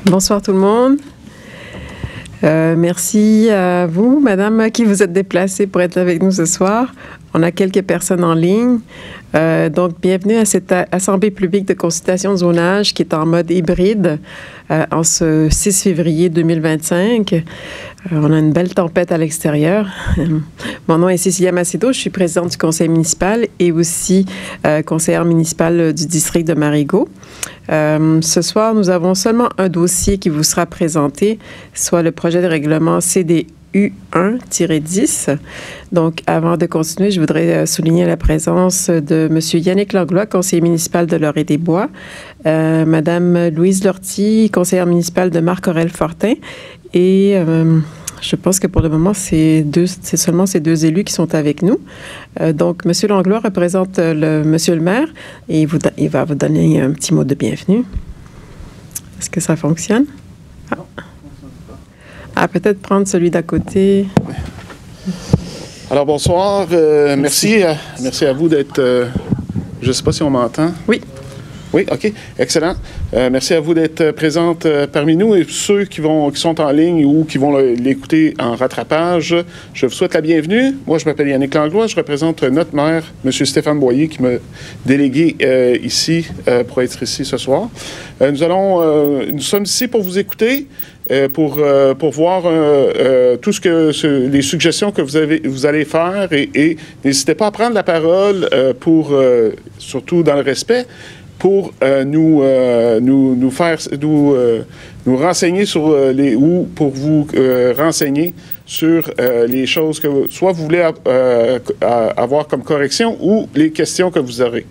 Bonsoir tout le monde. Merci à vous, madame, qui vous êtes déplacée pour être avec nous ce soir. On a quelques personnes en ligne. Donc, bienvenue à cette assemblée publique de consultation de zonage qui est en mode hybride en ce 6 février 2025. On a une belle tempête à l'extérieur. Mon nom est Cécilia Macedo, je suis présidente du conseil municipal et aussi conseillère municipale du district de Marigot. Ce soir, nous avons seulement un dossier qui vous sera présenté, soit le projet de règlement CDU 1-10. Donc, avant de continuer, je voudrais souligner la présence de M. Yannick Langlois, conseiller municipal de Lorée-des-Bois, Mme Louise Lortie, conseillère municipale de Marc-Aurèle-Fortin, et je pense que pour le moment, c'est seulement ces deux élus qui sont avec nous. Donc, M. Langlois représente Monsieur le maire et il va vous donner un petit mot de bienvenue. Est-ce que ça fonctionne? Peut-être prendre celui d'à côté. Alors, bonsoir. Merci à vous d'être... je ne sais pas si on m'entend. Oui. Oui, OK. Excellent. Merci à vous d'être présente parmi nous et ceux qui sont en ligne ou qui vont l'écouter en rattrapage. Je vous souhaite la bienvenue. Moi, je m'appelle Yannick Langlois. Je représente notre maire, M. Stéphane Boyer, qui m'a délégué ici pour être ici ce soir. Nous sommes ici pour vous écouter. Pour voir tout les suggestions que vous allez faire et n'hésitez pas à prendre la parole surtout dans le respect, pour nous renseigner sur pour vous renseigner sur les choses que soit vous voulez avoir comme correction ou les questions que vous aurez.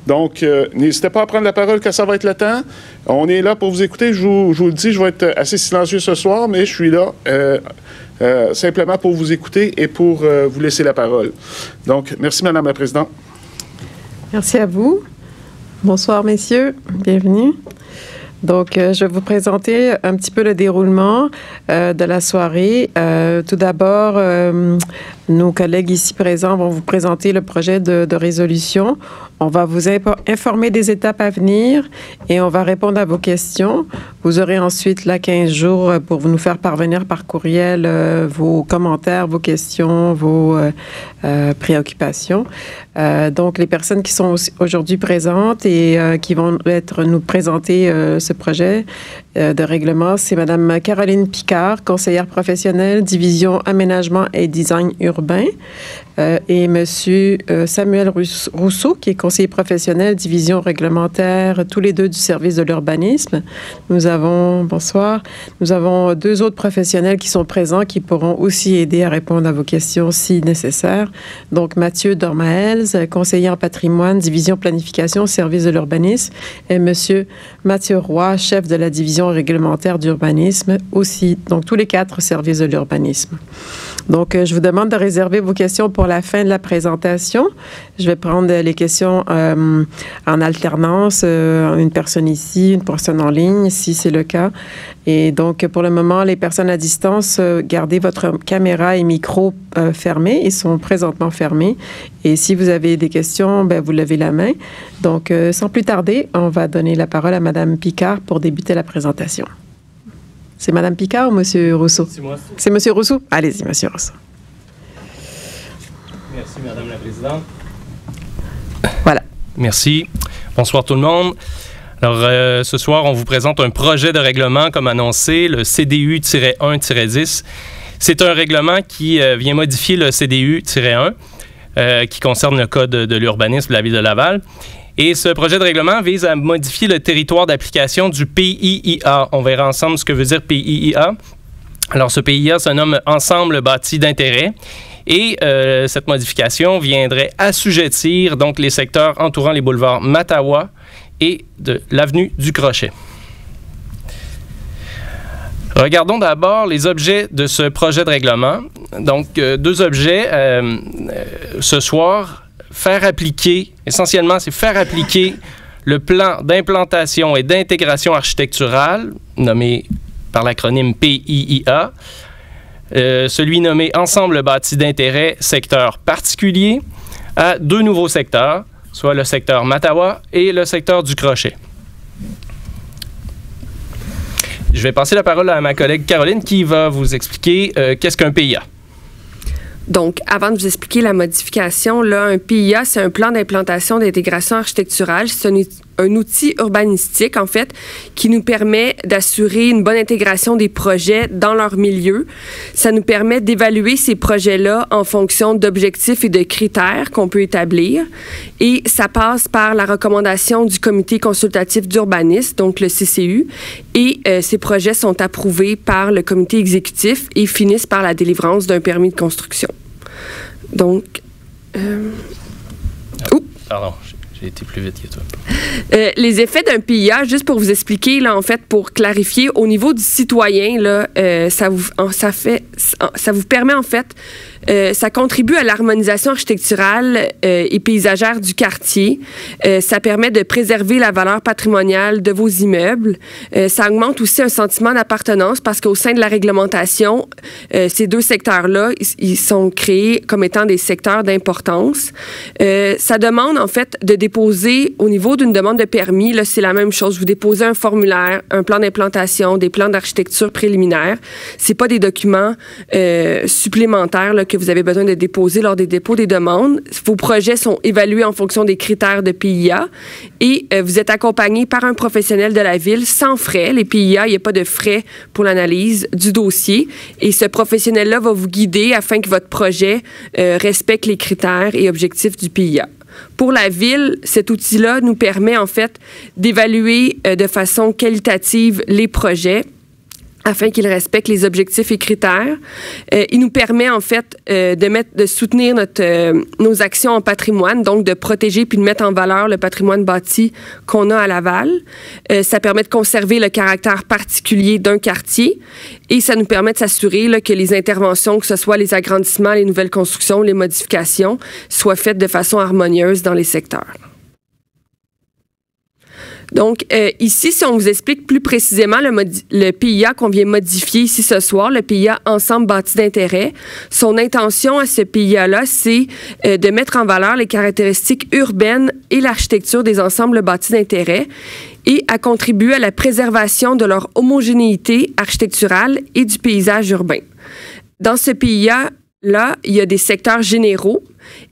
Donc, n'hésitez pas à prendre la parole quand ça va être le temps. On est là pour vous écouter. Je vous le dis, je vais être assez silencieux ce soir, mais je suis là simplement pour vous écouter et pour vous laisser la parole. Donc, merci, Madame la Présidente. Merci à vous. Bonsoir, messieurs. Bienvenue. Donc, je vais vous présenter un petit peu le déroulement de la soirée. Tout d'abord, nos collègues ici présents vont vous présenter le projet de résolution. On va vous informer des étapes à venir et on va répondre à vos questions. Vous aurez ensuite 15 jours pour nous faire parvenir par courriel vos commentaires, vos questions, vos préoccupations. Donc, les personnes qui sont aujourd'hui présentes et qui vont nous présenter ce projet de règlement, c'est Mme Caroline Picard, conseillère professionnelle, division aménagement et design urbain, et M. Samuel Rousseau, qui est conseiller professionnel, division réglementaire, tous les deux du service de l'urbanisme. Bonsoir, nous avons deux autres professionnels qui sont présents, qui pourront aussi aider à répondre à vos questions si nécessaire. Donc, Mathieu Dormaels, conseiller en patrimoine, division planification, service de l'urbanisme, et M. Mathieu Roy, chef de la division réglementaire d'urbanisme, aussi, donc tous les quatre services de l'urbanisme. Donc, je vous demande de réserver vos questions pour la fin de la présentation. Je vais prendre les questions en alternance, une personne ici, une personne en ligne, si c'est le cas. Et donc, pour le moment, les personnes à distance, gardez votre caméra et micro fermés. Ils sont présentement fermés. Et si vous avez des questions, vous levez la main. Donc, sans plus tarder, on va donner la parole à Mme Picard pour débuter la présentation. C'est Mme Picard ou M. Rousseau? C'est moi. C'est M. Rousseau? Allez-y, M. Rousseau. Merci, Mme la Présidente. Voilà. Merci. Bonsoir tout le monde. Alors, ce soir, on vous présente un projet de règlement, comme annoncé, le CDU-1-10. C'est un règlement qui vient modifier le CDU-1, qui concerne le Code de l'urbanisme de la Ville de Laval. Et ce projet de règlement vise à modifier le territoire d'application du PIIA. On verra ensemble ce que veut dire PIIA. Alors, ce PIIA se nomme Ensemble bâti d'intérêt. Et cette modification viendrait assujettir donc les secteurs entourant les boulevards Mattawa et de l'avenue du Crochet. Regardons d'abord les objets de ce projet de règlement. Donc, deux objets ce soir. Essentiellement, c'est faire appliquer le plan d'implantation et d'intégration architecturale, nommé par l'acronyme PIIA, celui nommé Ensemble bâti d'intérêt secteur particulier, à deux nouveaux secteurs, soit le secteur Mattawa et le secteur du Crochet. je vais passer la parole à ma collègue Caroline qui va vous expliquer qu'est-ce qu'un PIA. Donc, avant de vous expliquer la modification, là, un PIA, c'est un plan d'implantation d'intégration architecturale. C'est un outil urbanistique, en fait, qui nous permet d'assurer une bonne intégration des projets dans leur milieu. Ça nous permet d'évaluer ces projets-là en fonction d'objectifs et de critères qu'on peut établir. Et ça passe par la recommandation du Comité consultatif d'urbanisme, donc le CCU. Et ces projets sont approuvés par le comité exécutif et finissent par la délivrance d'un permis de construction. Donc... Pardon, j'ai été plus vite que toi. Les effets d'un PIA, juste pour vous expliquer, là, en fait, pour clarifier, au niveau du citoyen, là, ça vous permet, en fait, ça contribue à l'harmonisation architecturale et paysagère du quartier. Ça permet de préserver la valeur patrimoniale de vos immeubles. Ça augmente aussi un sentiment d'appartenance parce qu'au sein de la réglementation, ces deux secteurs-là, ils sont créés comme étant des secteurs d'importance. Ça demande, en fait, de déposer, au niveau d'une demande de permis, là, c'est la même chose. Vous déposez un formulaire, un plan d'implantation, des plans d'architecture préliminaires. C'est pas des documents supplémentaires là, que vous avez besoin de déposer lors des dépôts des demandes. Vos projets sont évalués en fonction des critères de PIA et vous êtes accompagné par un professionnel de la ville sans frais. Les PIA, il n'y a pas de frais pour l'analyse du dossier et ce professionnel-là va vous guider afin que votre projet respecte les critères et objectifs du PIA. Pour la ville, cet outil-là nous permet en fait d'évaluer de façon qualitative les projets afin qu'ils respectent les objectifs et critères. Il nous permet en fait de soutenir nos actions en patrimoine, donc de protéger puis de mettre en valeur le patrimoine bâti qu'on a à Laval. Ça permet de conserver le caractère particulier d'un quartier et ça nous permet de s'assurer là, que les interventions, que ce soit les agrandissements, les nouvelles constructions, les modifications, soient faites de façon harmonieuse dans les secteurs. Donc, ici, si on vous explique plus précisément le PIA qu'on vient modifier ici ce soir, le PIA Ensemble bâti d'intérêt, son intention à ce PIA-là, c'est de mettre en valeur les caractéristiques urbaines et l'architecture des ensembles bâtis d'intérêt et à contribuer à la préservation de leur homogénéité architecturale et du paysage urbain. Dans ce PIA-là, il y a des secteurs généraux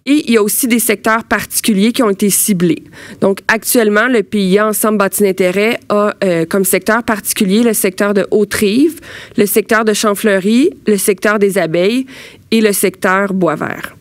et il y a aussi des secteurs particuliers qui ont été ciblés. Donc, actuellement, le PIA Ensemble bâti d'intérêt a comme secteur particulier le secteur de Haute-Rive, le secteur de Champfleury, le secteur des Abeilles et le secteur Boisvert.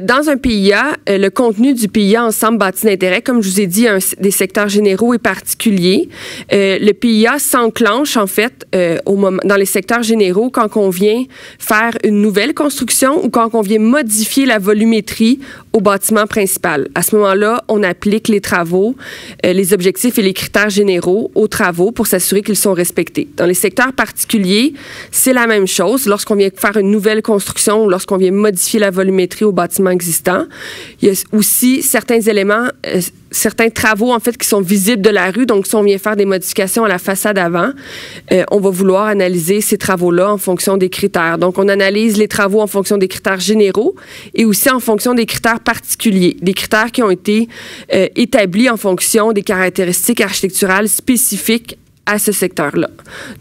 Dans un PIA, le contenu du PIA Ensemble bâti d'intérêt, comme je vous ai dit, des secteurs généraux et particuliers. Le PIA s'enclenche, en fait, dans les secteurs généraux quand on vient faire une nouvelle construction ou quand on vient modifier la volumétrie au bâtiment principal. À ce moment-là, on applique les travaux, les objectifs et les critères généraux aux travaux pour s'assurer qu'ils sont respectés. Dans les secteurs particuliers, c'est la même chose. Lorsqu'on vient faire une nouvelle construction ou lorsqu'on vient modifier la volumétrie au bâtiment existant, il y a aussi certains éléments, certains travaux en fait qui sont visibles de la rue. Donc, si on vient faire des modifications à la façade avant, on va vouloir analyser ces travaux-là en fonction des critères. Donc, on analyse les travaux en fonction des critères généraux et aussi en fonction des critères particuliers, des critères qui ont été établis en fonction des caractéristiques architecturales spécifiques à ce secteur-là.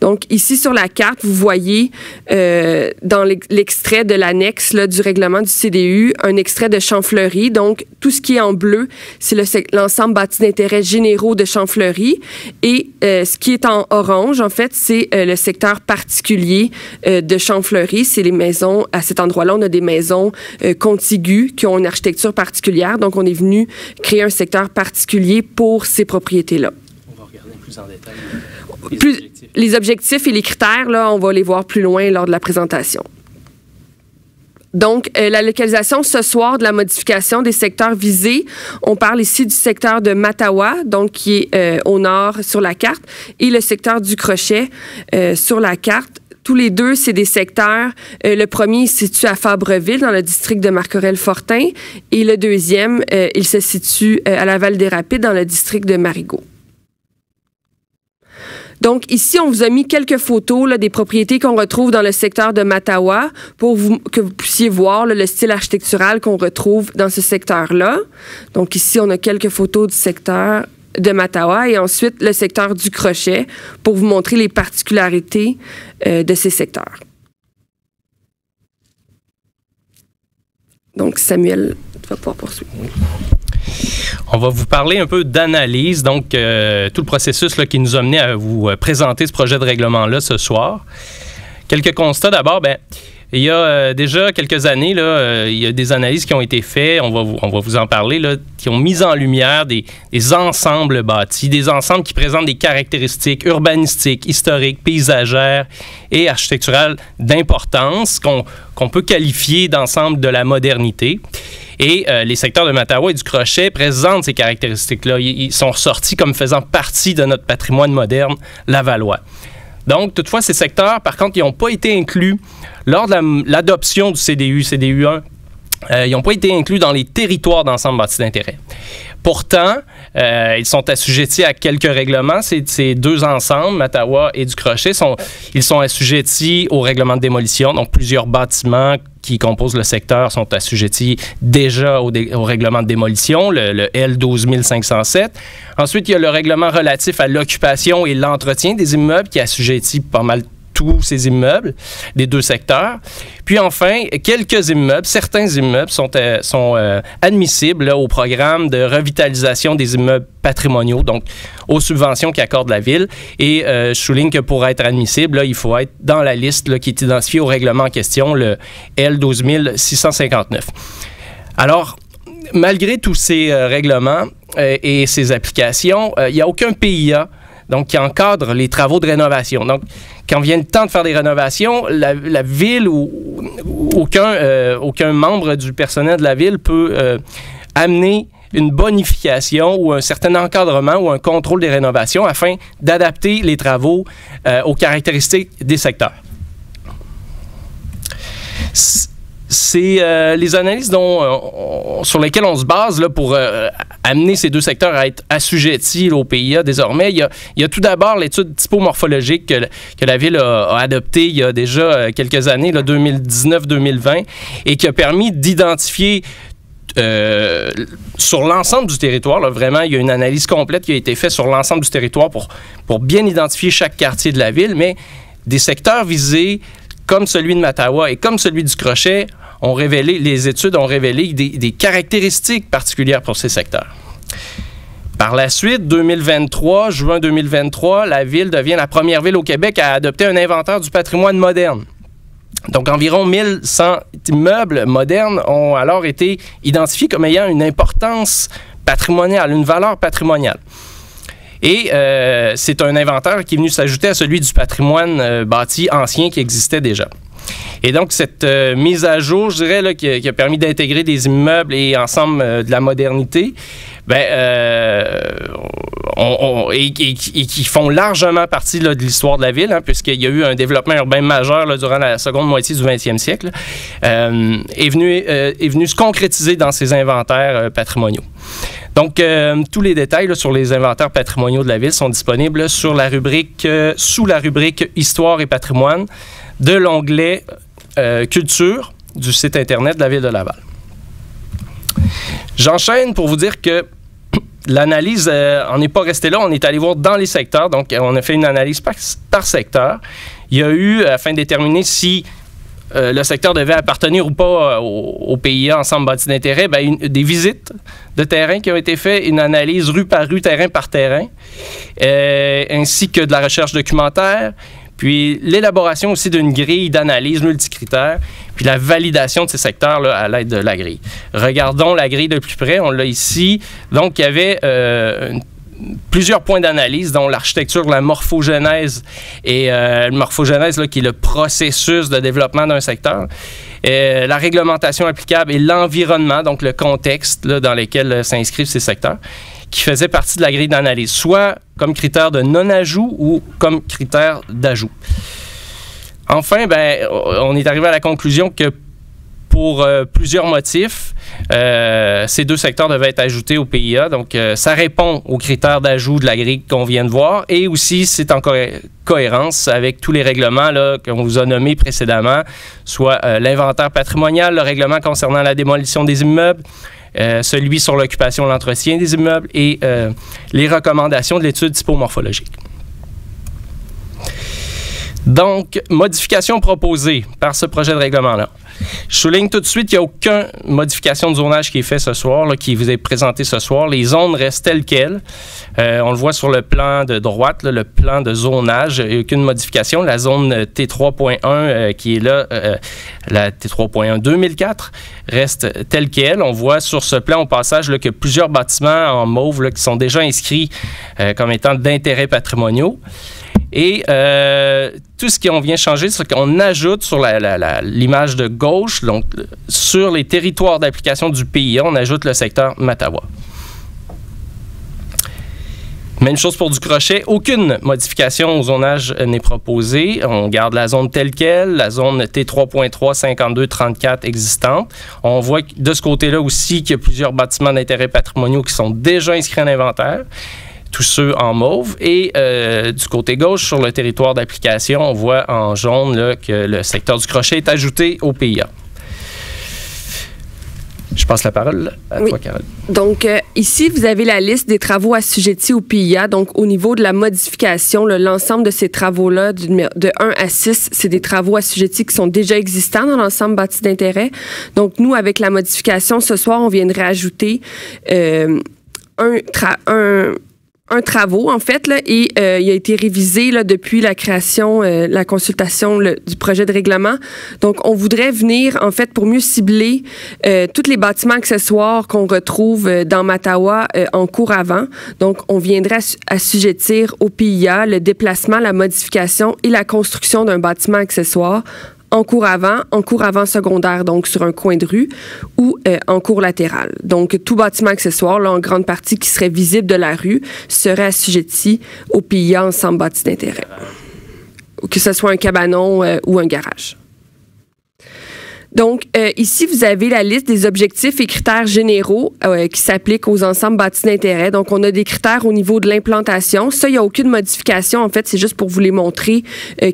Donc, ici, sur la carte, vous voyez dans l'extrait de l'annexe là, du règlement du CDU, un extrait de Champfleury. Donc, tout ce qui est en bleu, c'est l'ensemble bâti d'intérêt généraux de Champfleury. Et ce qui est en orange, en fait, c'est le secteur particulier de Champfleury. C'est les maisons, à cet endroit-là, on a des maisons contiguës qui ont une architecture particulière. Donc, on est venu créer un secteur particulier pour ces propriétés-là. On va regarder plus en détail. Les objectifs et les critères, là, on va les voir plus loin lors de la présentation. Donc, la localisation ce soir de la modification des secteurs visés, on parle ici du secteur de Matawa, donc qui est au nord sur la carte, et le secteur du Crochet sur la carte. Tous les deux, c'est des secteurs. Le premier se situe à Fabreville, dans le district de Marcorel-Fortin, et le deuxième, il se situe à Laval-des-Rapides, dans le district de Marigot. Donc, ici, on vous a mis quelques photos là, des propriétés qu'on retrouve dans le secteur de Matawa pour que vous puissiez voir là, le style architectural qu'on retrouve dans ce secteur-là. Donc, ici, on a quelques photos du secteur de Mattawa et ensuite le secteur du Crochet pour vous montrer les particularités de ces secteurs. Donc, Samuel, tu vas pouvoir poursuivre. On va vous parler un peu d'analyse, donc tout le processus là, qui nous a mené à vous présenter ce projet de règlement-là ce soir. Quelques constats d'abord. Il y a déjà quelques années, là, il y a des analyses qui ont été faites, on va vous en parler, là, qui ont mis en lumière des ensembles bâtis, des ensembles qui présentent des caractéristiques urbanistiques, historiques, paysagères et architecturales d'importance qu'on peut qualifier d'ensemble de la modernité. Et les secteurs de Mattawa et du Crochet présentent ces caractéristiques-là. Ils sont ressortis comme faisant partie de notre patrimoine moderne lavallois. Donc, toutefois, ces secteurs, par contre, ils n'ont pas été inclus lors de l'adoption du CDU 1. Ils n'ont pas été inclus dans les territoires d'ensemble bâti d'intérêt. Pourtant, ils sont assujettis à quelques règlements. Ces deux ensembles, Mattawa et du Crochet, ils sont assujettis au règlement de démolition. Donc, plusieurs bâtiments qui composent le secteur sont assujettis déjà au règlement de démolition, le L12507. Ensuite, il y a le règlement relatif à l'occupation et l'entretien des immeubles qui assujettit pas mal tous ces immeubles des deux secteurs. Puis enfin, certains immeubles sont admissibles là, au programme de revitalisation des immeubles patrimoniaux, donc aux subventions qu'accorde la Ville. Et je souligne que pour être admissible, là, il faut être dans la liste là, qui est identifiée au règlement en question, le L12659. Alors, malgré tous ces règlements et ces applications, il n'y a aucun PIA donc, qui encadre les travaux de rénovation. Donc, quand vient le temps de faire des rénovations, la Ville ou aucun membre du personnel de la Ville peut amener une bonification ou un certain encadrement ou un contrôle des rénovations afin d'adapter les travaux aux caractéristiques des secteurs. C'est les analyses sur lesquelles on se base là, pour amener ces deux secteurs à être assujettis là, au PIA désormais. Il y a tout d'abord l'étude typomorphologique que la Ville a adoptée il y a déjà quelques années, 2019-2020, et qui a permis d'identifier sur l'ensemble du territoire, là, vraiment, il y a une analyse complète qui a été faite sur l'ensemble du territoire pour bien identifier chaque quartier de la Ville, mais des secteurs visés comme celui de Mattawa et comme celui du Crochet, les études ont révélé des caractéristiques particulières pour ces secteurs. Par la suite, juin 2023, la Ville devient la première ville au Québec à adopter un inventaire du patrimoine moderne. Donc, environ 1100 immeubles modernes ont alors été identifiés comme ayant une importance patrimoniale, une valeur patrimoniale. Et c'est un inventaire qui est venu s'ajouter à celui du patrimoine bâti ancien qui existait déjà. Et donc, cette mise à jour, je dirais, là, qui a permis d'intégrer des immeubles et ensemble de la modernité, et qui font largement partie là, de l'histoire de la Ville, hein, puisqu'il y a eu un développement urbain majeur là, durant la seconde moitié du 20e siècle, est venu se concrétiser dans ces inventaires patrimoniaux. Donc, tous les détails là, sur les inventaires patrimoniaux de la Ville sont disponibles là, sous la rubrique Histoire et patrimoine de l'onglet Culture du site Internet de la Ville de Laval. J'enchaîne pour vous dire que l'analyse, on n'est pas resté là, on est allé voir dans les secteurs, donc on a fait une analyse par secteur. Il y a eu, afin de déterminer si le secteur devait appartenir ou pas au PIA, Ensemble bâti d'intérêt, des visites de terrain qui ont été faites, une analyse rue par rue, terrain par terrain, ainsi que de la recherche documentaire, puis l'élaboration aussi d'une grille d'analyse multicritères, puis la validation de ces secteurs là, à l'aide de la grille. Regardons la grille de plus près, on l'a ici. Donc, il y avait plusieurs points d'analyse, dont l'architecture, la morphogénèse, et la morphogénèse là, qui est le processus de développement d'un secteur, la réglementation applicable et l'environnement, donc le contexte là, dans lequel s'inscrivent ces secteurs, qui faisait partie de la grille d'analyse, soit comme critère de non-ajout ou comme critère d'ajout. Enfin, on est arrivé à la conclusion que pour plusieurs motifs, ces deux secteurs devaient être ajoutés au PIA. Donc, ça répond aux critères d'ajout de la grille qu'on vient de voir et aussi c'est en cohérence avec tous les règlements là, qu'on vous a nommés précédemment, soit l'inventaire patrimonial, le règlement concernant la démolition des immeubles, celui sur l'occupation et l'entretien des immeubles et les recommandations de l'étude typomorphologique. Donc, modification proposée par ce projet de règlement-là. Je souligne tout de suite qu'il n'y a aucune modification de zonage qui est faite ce soir, là, qui vous est présentée ce soir. Les zones restent telles quelles. On le voit sur le plan de droite, là, le plan de zonage. Il n'y a aucune modification. La zone T3.1 qui est là, la T3.1 2004, reste telle quelle. On voit sur ce plan au passage là, qu'il y a plusieurs bâtiments en mauve là, qui sont déjà inscrits comme étant d'intérêts patrimoniaux. Et tout ce qu'on vient changer, c'est qu'on ajoute sur l'image de gauche, donc sur les territoires d'application du PIA, on ajoute le secteur Mattawa. Même chose pour du crochet, aucune modification au zonage n'est proposée. On garde la zone telle quelle, la zone T3.3 52 34 existante. On voit de ce côté-là aussi qu'il y a plusieurs bâtiments d'intérêt patrimoniaux qui sont déjà inscrits en inventaire. Tous ceux en mauve. Et du côté gauche, sur le territoire d'application, on voit en jaune là, que le secteur du crochet est ajouté au PIA. Je passe la parole à toi, Carole. Donc, ici, vous avez la liste des travaux assujettis au PIA. Donc, au niveau de la modification, l'ensemble de ces travaux-là, de 1 à 6, c'est des travaux assujettis qui sont déjà existants dans l'ensemble bâti d'intérêt. Donc, nous, avec la modification, ce soir, on viendrait ajouter un travaux, en fait, là, et il a été révisé là, depuis la création, la consultation du projet de règlement. Donc, on voudrait venir, en fait, pour mieux cibler tous les bâtiments accessoires qu'on retrouve dans Mattawa en cours avant. Donc, on viendrait assujettir au PIA le déplacement, la modification et la construction d'un bâtiment accessoire en cours avant secondaire, donc sur un coin de rue, ou en cours latéral. Donc, tout bâtiment accessoire, là, en grande partie qui serait visible de la rue, serait assujetti au PIA ensemble bâti d'intérêt. Que ce soit un cabanon ou un garage. Donc, ici, vous avez la liste des objectifs et critères généraux qui s'appliquent aux ensembles bâtis d'intérêt. Donc, on a des critères au niveau de l'implantation. Ça, il n'y a aucune modification. En fait, c'est juste pour vous les montrer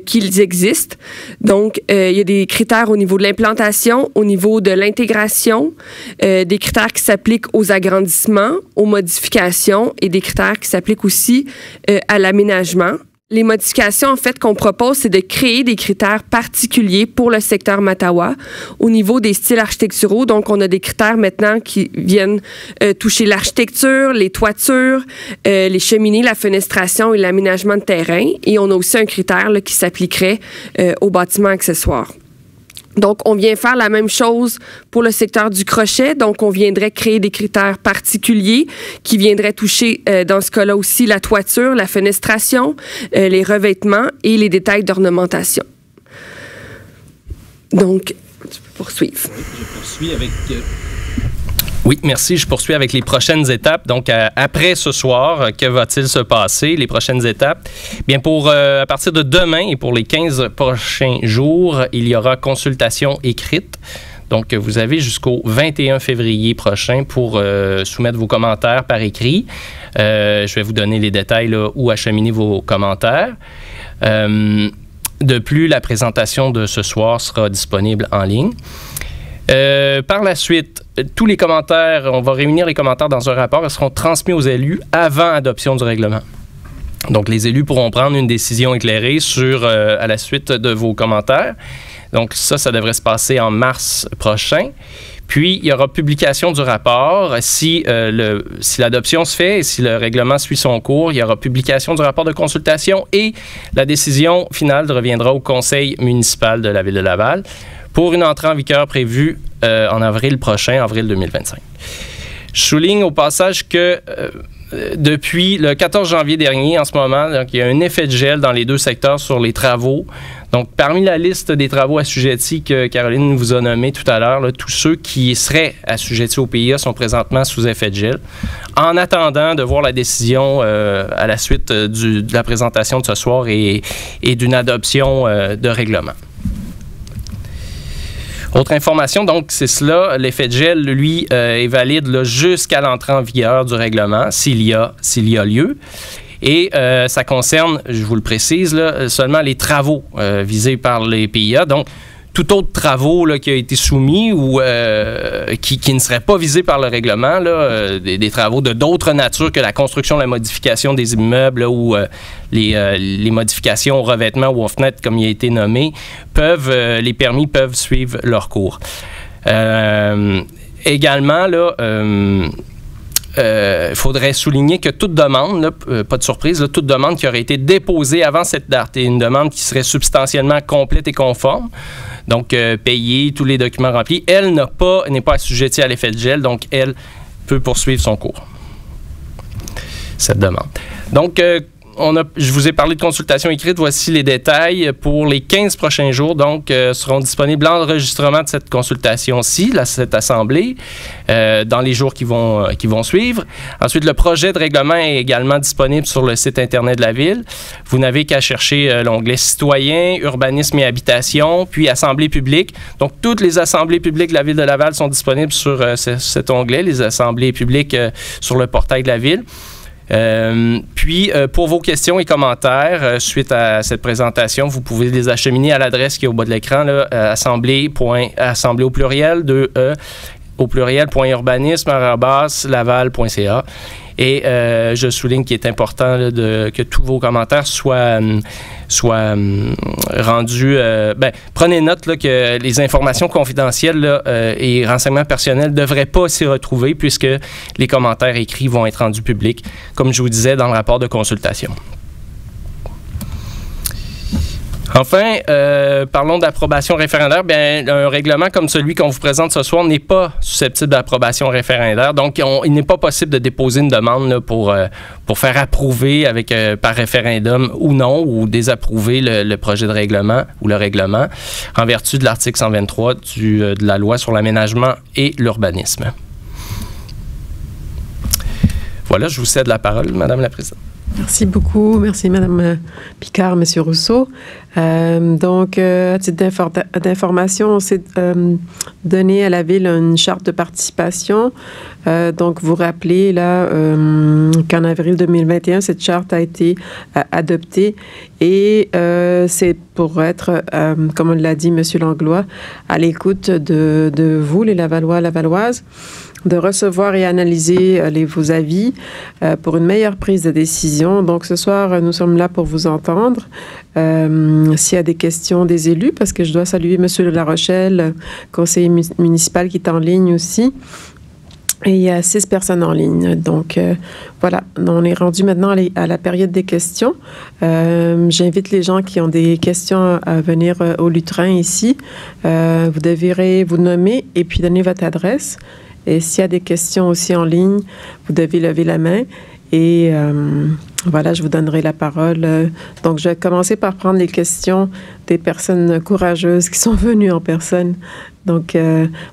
qu'ils existent. Donc, il y a des critères au niveau de l'implantation, au niveau de l'intégration, des critères qui s'appliquent aux agrandissements, aux modifications et des critères qui s'appliquent aussi à l'aménagement. Les modifications, en fait, qu'on propose, c'est de créer des critères particuliers pour le secteur Mattawa au niveau des styles architecturaux. Donc, on a des critères maintenant qui viennent toucher l'architecture, les toitures, les cheminées, la fenestration et l'aménagement de terrain. Et on a aussi un critère là, qui s'appliquerait aux bâtiments accessoires. Donc, on vient faire la même chose pour le secteur du crochet. Donc, on viendrait créer des critères particuliers qui viendraient toucher, dans ce cas-là aussi, la toiture, la fenestration, les revêtements et les détails d'ornementation. Donc, tu peux poursuivre. Je poursuis avec... Oui, merci. Je poursuis avec les prochaines étapes. Donc, après ce soir, que va-t-il se passer? Les prochaines étapes. Bien, à partir de demain et pour les 15 prochains jours, il y aura consultation écrite. Donc, vous avez jusqu'au 21 février prochain pour soumettre vos commentaires par écrit. Je vais vous donner les détails là, où acheminer vos commentaires. De plus, la présentation de ce soir sera disponible en ligne. Par la suite, tous les commentaires, on va réunir les commentaires dans un rapport, ils seront transmis aux élus avant adoption du règlement. Donc, les élus pourront prendre une décision éclairée à la suite de vos commentaires. Donc, ça devrait se passer en mars prochain. Puis, il y aura publication du rapport. Si l'adoption se fait et si le règlement suit son cours, il y aura publication du rapport de consultation et la décision finale reviendra au conseil municipal de la Ville de Laval pour une entrée en vigueur prévue en avril prochain, avril 2025. Je souligne au passage que depuis le 14 janvier dernier, en ce moment, donc, il y a un effet de gel dans les deux secteurs sur les travaux. Donc, parmi la liste des travaux assujettis que Caroline vous a nommés tout à l'heure, tous ceux qui seraient assujettis au PIA sont présentement sous effet de gel. En attendant de voir la décision à la suite de la présentation de ce soir et d'une adoption de règlement. Autre information, donc, c'est cela. L'effet de gel, lui, est valide là, jusqu'à l'entrée en vigueur du règlement, s'il y a lieu. Et ça concerne, je vous le précise, là, seulement les travaux visés par les PIA. Donc, tout autre travaux là, qui a été soumis ou qui ne seraient pas visés par le règlement, là, des travaux de d'autres natures que la construction, la modification des immeubles là, ou les modifications au revêtement ou aux fenêtres, comme il a été nommé, les permis peuvent suivre leur cours. Également, là, il faudrait souligner que toute demande, là, pas de surprise, là, toute demande qui aurait été déposée avant cette date est une demande qui serait substantiellement complète et conforme, donc payée, tous les documents remplis, elle n'est pas assujettie à l'effet de gel, donc elle peut poursuivre son cours, cette demande. Donc, je vous ai parlé de consultation écrite. Voici les détails pour les 15 prochains jours. Donc, seront disponibles l'enregistrement de cette consultation-ci, cette assemblée, dans les jours qui vont suivre. Ensuite, le projet de règlement est également disponible sur le site Internet de la Ville. Vous n'avez qu'à chercher l'onglet Citoyens, Urbanisme et Habitation, puis Assemblée publique. Donc, toutes les assemblées publiques de la Ville de Laval sont disponibles sur cet onglet, les assemblées publiques sur le portail de la Ville. Puis, pour vos questions et commentaires suite à cette présentation, vous pouvez les acheminer à l'adresse qui est au bas de l'écran, assemblée au pluriel, au pluriel, .urbanisme@laval.ca. Et je souligne qu'il est important là, que tous vos commentaires soient rendus... prenez note là, que les informations confidentielles là, et renseignements personnels ne devraient pas s'y retrouver puisque les commentaires écrits vont être rendus publics, comme je vous disais dans le rapport de consultation. Enfin, parlons d'approbation référendaire. Bien, un règlement comme celui qu'on vous présente ce soir n'est pas susceptible d'approbation référendaire. Donc, il n'est pas possible de déposer une demande là, pour faire approuver par référendum ou non, ou désapprouver le projet de règlement ou le règlement en vertu de l'article 123 de la loi sur l'aménagement et l'urbanisme. Voilà, je vous cède la parole, Madame la Présidente. Merci beaucoup. Merci, Mme Picard, M. Rousseau. À titre d'information, on s'est donné à la Ville une charte de participation. Donc, vous rappelez là qu'en avril 2021, cette charte a été adoptée et c'est pour être, comme on l'a dit, M. Langlois, à l'écoute de vous, les Lavallois, Lavalloises, de recevoir et analyser vos avis pour une meilleure prise de décision. Donc, ce soir, nous sommes là pour vous entendre. S'il y a des questions des élus, parce que je dois saluer M. de La Rochelle, conseiller municipal qui est en ligne aussi. Et il y a 6 personnes en ligne. Donc, voilà, on est rendu maintenant à la période des questions. J'invite les gens qui ont des questions à venir au lutrin ici. Vous devrez vous nommer et puis donner votre adresse. Et s'il y a des questions aussi en ligne, vous devez lever la main. Et voilà, je vous donnerai la parole. Donc, je vais commencer par prendre les questions des personnes courageuses qui sont venues en personne, donc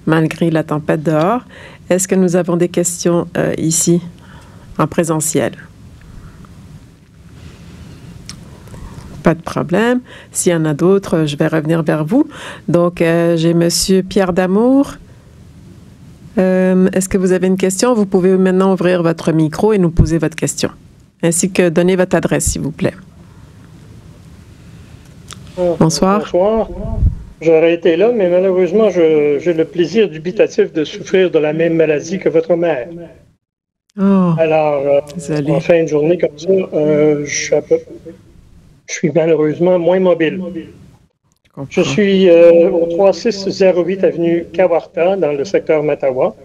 malgré la tempête dehors. Est-ce que nous avons des questions ici, en présentiel? Pas de problème. S'il y en a d'autres, je vais revenir vers vous. Donc, j'ai M. Pierre Damour. Est-ce que vous avez une question? Vous pouvez maintenant ouvrir votre micro et nous poser votre question, ainsi que donner votre adresse, s'il vous plaît. Bonsoir. Bonsoir. J'aurais été là, mais malheureusement, j'ai le plaisir dubitatif de souffrir de la même maladie que votre mère. Oh, alors, en fin de journée comme ça, je suis malheureusement moins mobile. Je suis au 3608 avenue Kawartha, dans le secteur Mattawa.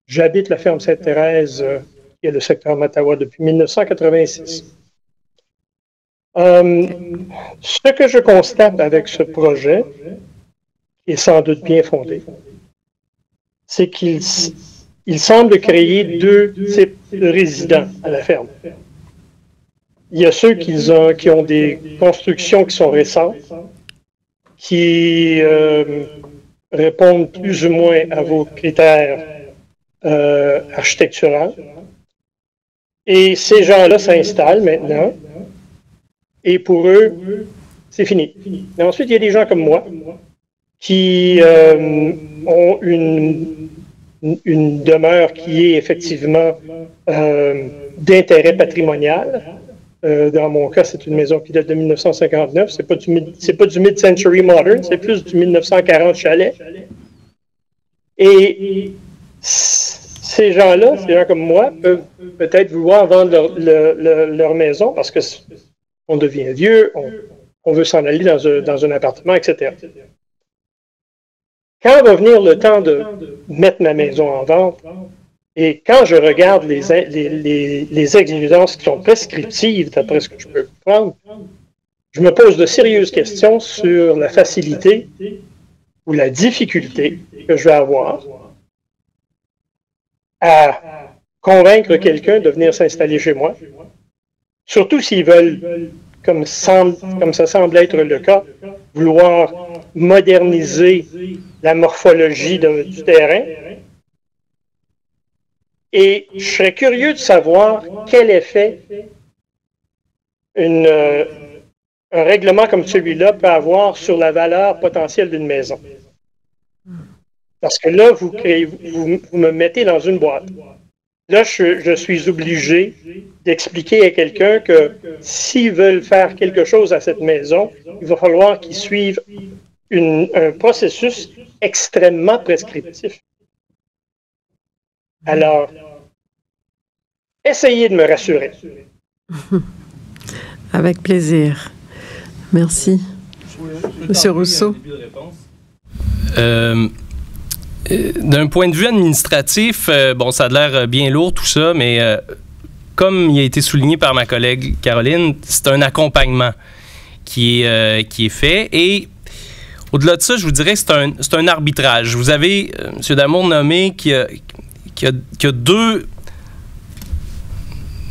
J'habite la ferme Sainte-Thérèse, qui est le secteur Mattawa depuis 1986. Ce que je constate avec ce projet, qui est sans doute bien fondé, c'est qu'il semble créer 2 types de résidents à la ferme. Il y a ceux qui ont des constructions qui sont récentes, qui répondent plus ou moins à vos critères architecturaux. Et ces gens-là s'installent maintenant. Et pour eux, c'est fini. Mais ensuite, il y a des gens comme moi qui ont une demeure qui est effectivement d'intérêt patrimonial, Dans mon cas, c'est une maison qui date de 1959. C'est pas du mid-century modern, c'est plus du 1940 chalet. Et ces gens-là, ces gens comme moi, peuvent peut-être vouloir vendre leur maison parce qu'on devient vieux, on veut s'en aller dans un appartement, etc. Quand va venir le temps de mettre ma maison en vente, et quand je regarde les exigences qui sont prescriptives, d'après ce que je peux comprendre, je me pose de sérieuses questions sur la facilité ou la difficulté que je vais avoir à convaincre quelqu'un de venir s'installer chez moi, surtout s'ils veulent, comme ça semble être le cas, vouloir moderniser la morphologie du terrain. Et je serais curieux de savoir quel effet un règlement comme celui-là peut avoir sur la valeur potentielle d'une maison. Parce que là, vous me mettez dans une boîte. Là, je suis obligé d'expliquer à quelqu'un que s'ils veulent faire quelque chose à cette maison, il va falloir qu'ils suivent un processus extrêmement prescriptif. Alors, essayez de me rassurer. Avec plaisir. Merci. Monsieur Rousseau. D'un point de vue administratif, bon, ça a l'air bien lourd tout ça, mais comme il a été souligné par ma collègue Caroline, c'est un accompagnement qui est fait. Et au-delà de ça, je vous dirais que c'est un arbitrage. Vous avez M. Damour nommé qui a deux,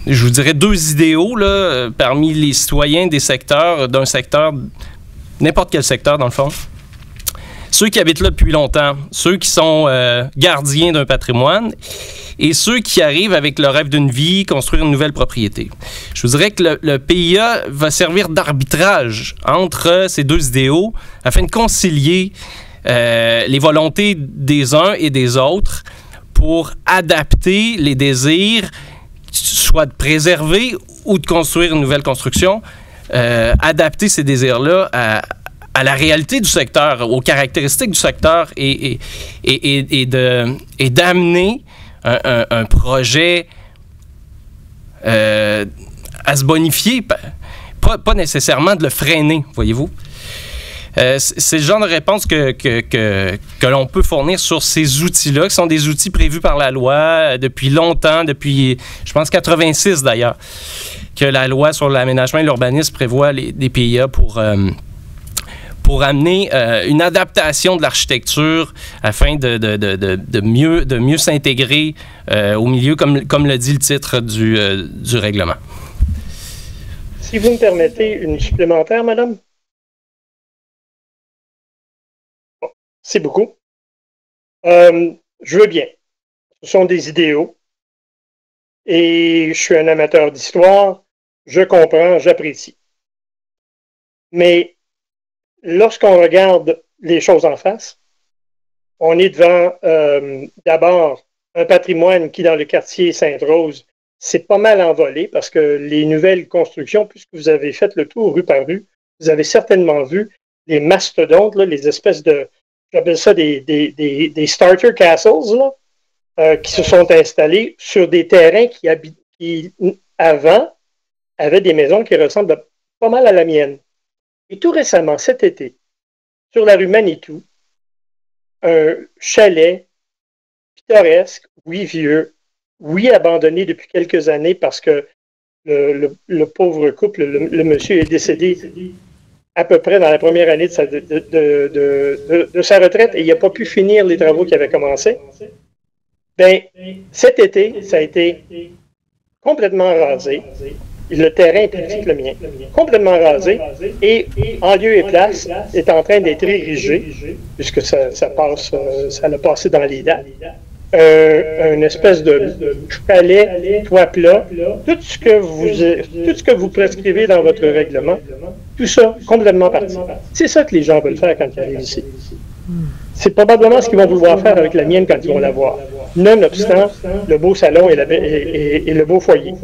je vous dirais, deux idéaux là, parmi les citoyens des secteurs, d'un secteur, n'importe quel secteur dans le fond. Ceux qui habitent là depuis longtemps, ceux qui sont gardiens d'un patrimoine et ceux qui arrivent avec le rêve d'une vie, construire une nouvelle propriété. Je vous dirais que le PIA va servir d'arbitrage entre ces deux idéaux afin de concilier les volontés des uns et des autres pour adapter les désirs, soit de préserver ou de construire une nouvelle construction, adapter ces désirs-là à la réalité du secteur, aux caractéristiques du secteur et d'amener un projet à se bonifier, pas nécessairement de le freiner, voyez-vous. C'est le genre de réponse que l'on peut fournir sur ces outils-là, qui sont des outils prévus par la loi depuis longtemps, depuis, je pense, 86 d'ailleurs, que la loi sur l'aménagement et l'urbanisme prévoit des PIA pour amener une adaptation de l'architecture afin de mieux s'intégrer au milieu, comme le dit le titre du règlement. Si vous me permettez une supplémentaire, madame? Bon, c'est beaucoup. Je veux bien. Ce sont des idéaux. Et je suis un amateur d'histoire. Je comprends, j'apprécie. Mais lorsqu'on regarde les choses en face, on est devant d'abord un patrimoine qui, dans le quartier Sainte-Rose, c'est pas mal envolé parce que les nouvelles constructions, puisque vous avez fait le tour rue par rue, vous avez certainement vu les mastodontes, là, les espèces de, j'appelle ça des starter castles, là, qui se sont installés sur des terrains qui avant, avaient des maisons qui ressemblent pas mal à la mienne. Et tout récemment, cet été, sur la rue Manitou, un chalet pittoresque, oui vieux, oui abandonné depuis quelques années parce que le pauvre couple, le monsieur est décédé à peu près dans la première année de sa retraite et il n'a pas pu finir les travaux qui avaient commencé. Bien, cet été, ça a été complètement rasé. Le terrain est plus petit que le mien, complètement rasé, et en lieu et place est en train d'être érigé, puisque ça l'a passé dans les dates, une espèce de chalet, toit plat, tout ce que vous prescrivez dans votre règlement, tout ça complètement parti. C'est ça que les gens veulent faire quand ils arrivent ici. C'est probablement ce qu'ils vont vouloir faire avec la mienne quand ils vont la voir, nonobstant le beau salon et le beau foyer.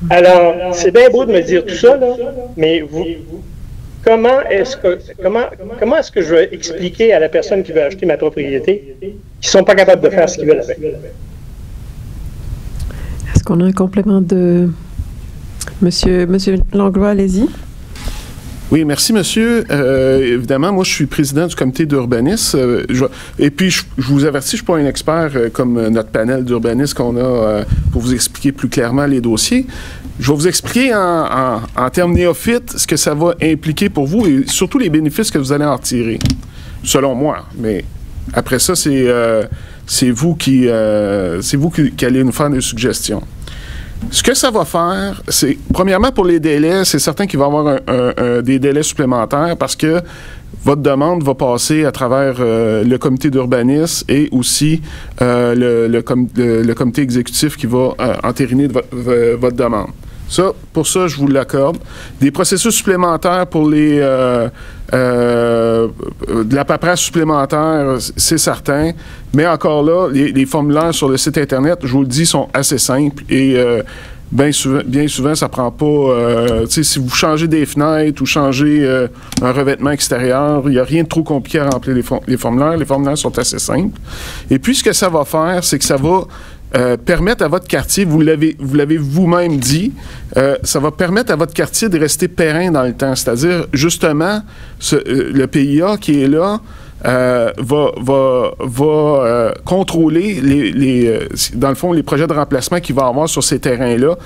Alors, c'est bien beau de me dire tout ça, là, mais comment est-ce que je vais expliquer à la personne qui veut acheter ma propriété qu'ils ne sont pas capables de faire ce qu'ils veulent avec? Est-ce qu'on a un complément de Monsieur Langlois, allez-y. Oui, merci, monsieur. Évidemment, moi, je suis président du comité d'urbanisme. Et puis, je vous avertis, je ne suis pas un expert comme notre panel d'urbanistes qu'on a pour vous expliquer plus clairement les dossiers. Je vais vous expliquer en termes néophytes ce que ça va impliquer pour vous et surtout les bénéfices que vous allez en tirer, selon moi. Mais après ça, c'est vous qui allez nous faire des suggestions. Ce que ça va faire, c'est, premièrement, pour les délais, c'est certain qu'il va y avoir des délais supplémentaires parce que votre demande va passer à travers le comité d'urbanisme et aussi le comité exécutif qui va entériner votre demande. Ça, pour ça, je vous l'accorde. Des processus supplémentaires pour de la paperasse supplémentaire, c'est certain. Mais encore là, les formulaires sur le site Internet, je vous le dis, sont assez simples et bien souvent, ça prend pas... si vous changez des fenêtres ou changez un revêtement extérieur, il n'y a rien de trop compliqué à remplir les formulaires. Les formulaires sont assez simples. Et puis, ce que ça va faire, c'est que ça va permettre à votre quartier, vous l'avez vous-même dit, ça va permettre à votre quartier de rester périn dans le temps. C'est-à-dire, justement, le PIA qui est là va contrôler, dans le fond, les projets de remplacement qu'il va avoir sur ces terrains-là.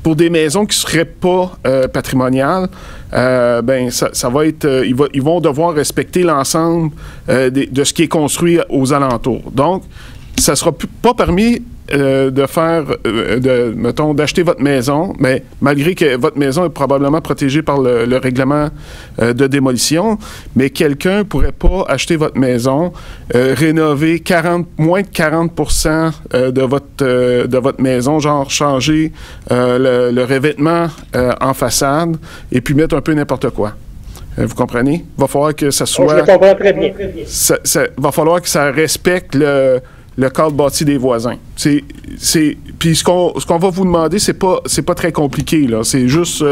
Pour des maisons qui ne seraient pas patrimoniales, ça va être... ils vont devoir respecter l'ensemble de ce qui est construit aux alentours. Donc, ça ne sera pas permis de faire, d'acheter votre maison, mais malgré que votre maison est probablement protégée par le règlement de démolition, mais quelqu'un ne pourrait pas acheter votre maison, rénover moins de 40% de votre maison, genre changer le revêtement en façade et puis mettre un peu n'importe quoi. Vous comprenez? Il va falloir que ça soit... Je le comprends très bien. Va falloir que ça respecte le cadre bâti des voisins. Puis ce qu'on va vous demander, c'est pas très compliqué, là. C'est juste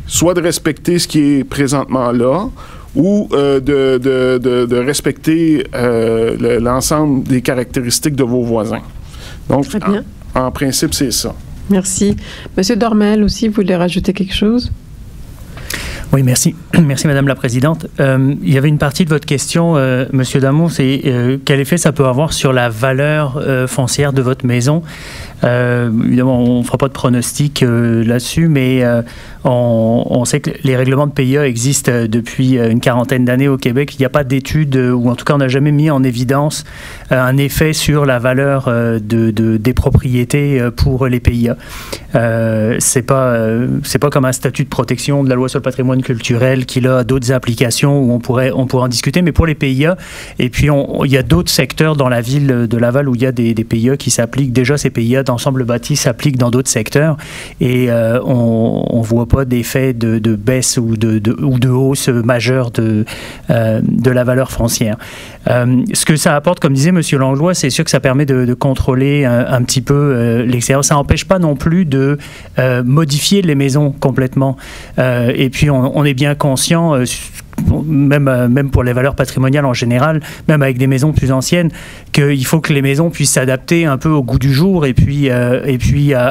soit de respecter ce qui est présentement là, ou de respecter l'ensemble des caractéristiques de vos voisins. Donc, en principe, c'est ça. Merci. Monsieur Dormel aussi, vous voulez rajouter quelque chose? Oui, merci. Merci, Madame la Présidente. Il y avait une partie de votre question, Monsieur Damon, c'est quel effet ça peut avoir sur la valeur foncière de votre maison? Évidemment, on ne fera pas de pronostic là-dessus, mais on sait que les règlements de PIA existent depuis une quarantaine d'années au Québec. Il n'y a pas d'études, ou en tout cas, on n'a jamais mis en évidence un effet sur la valeur des propriétés pour les PIA. C'est pas comme un statut de protection de la loi sur le patrimoine culturel qui a d'autres applications où on pourrait en discuter, mais pour les PIA, et puis il y a d'autres secteurs dans la ville de Laval où il y a des PIA qui s'appliquent. Déjà, ces PIA d'ensemble bâti s'appliquent dans d'autres secteurs et on ne voit pas d'effet de baisse ou de hausse majeure de la valeur foncière. Ce que ça apporte, comme disait M. Langlois, c'est sûr que ça permet de contrôler un petit peu l'extérieur. Ça n'empêche pas non plus de modifier les maisons complètement. Et puis, on est bien conscient, même pour les valeurs patrimoniales en général, même avec des maisons plus anciennes, qu'il faut que les maisons puissent s'adapter un peu au goût du jour et puis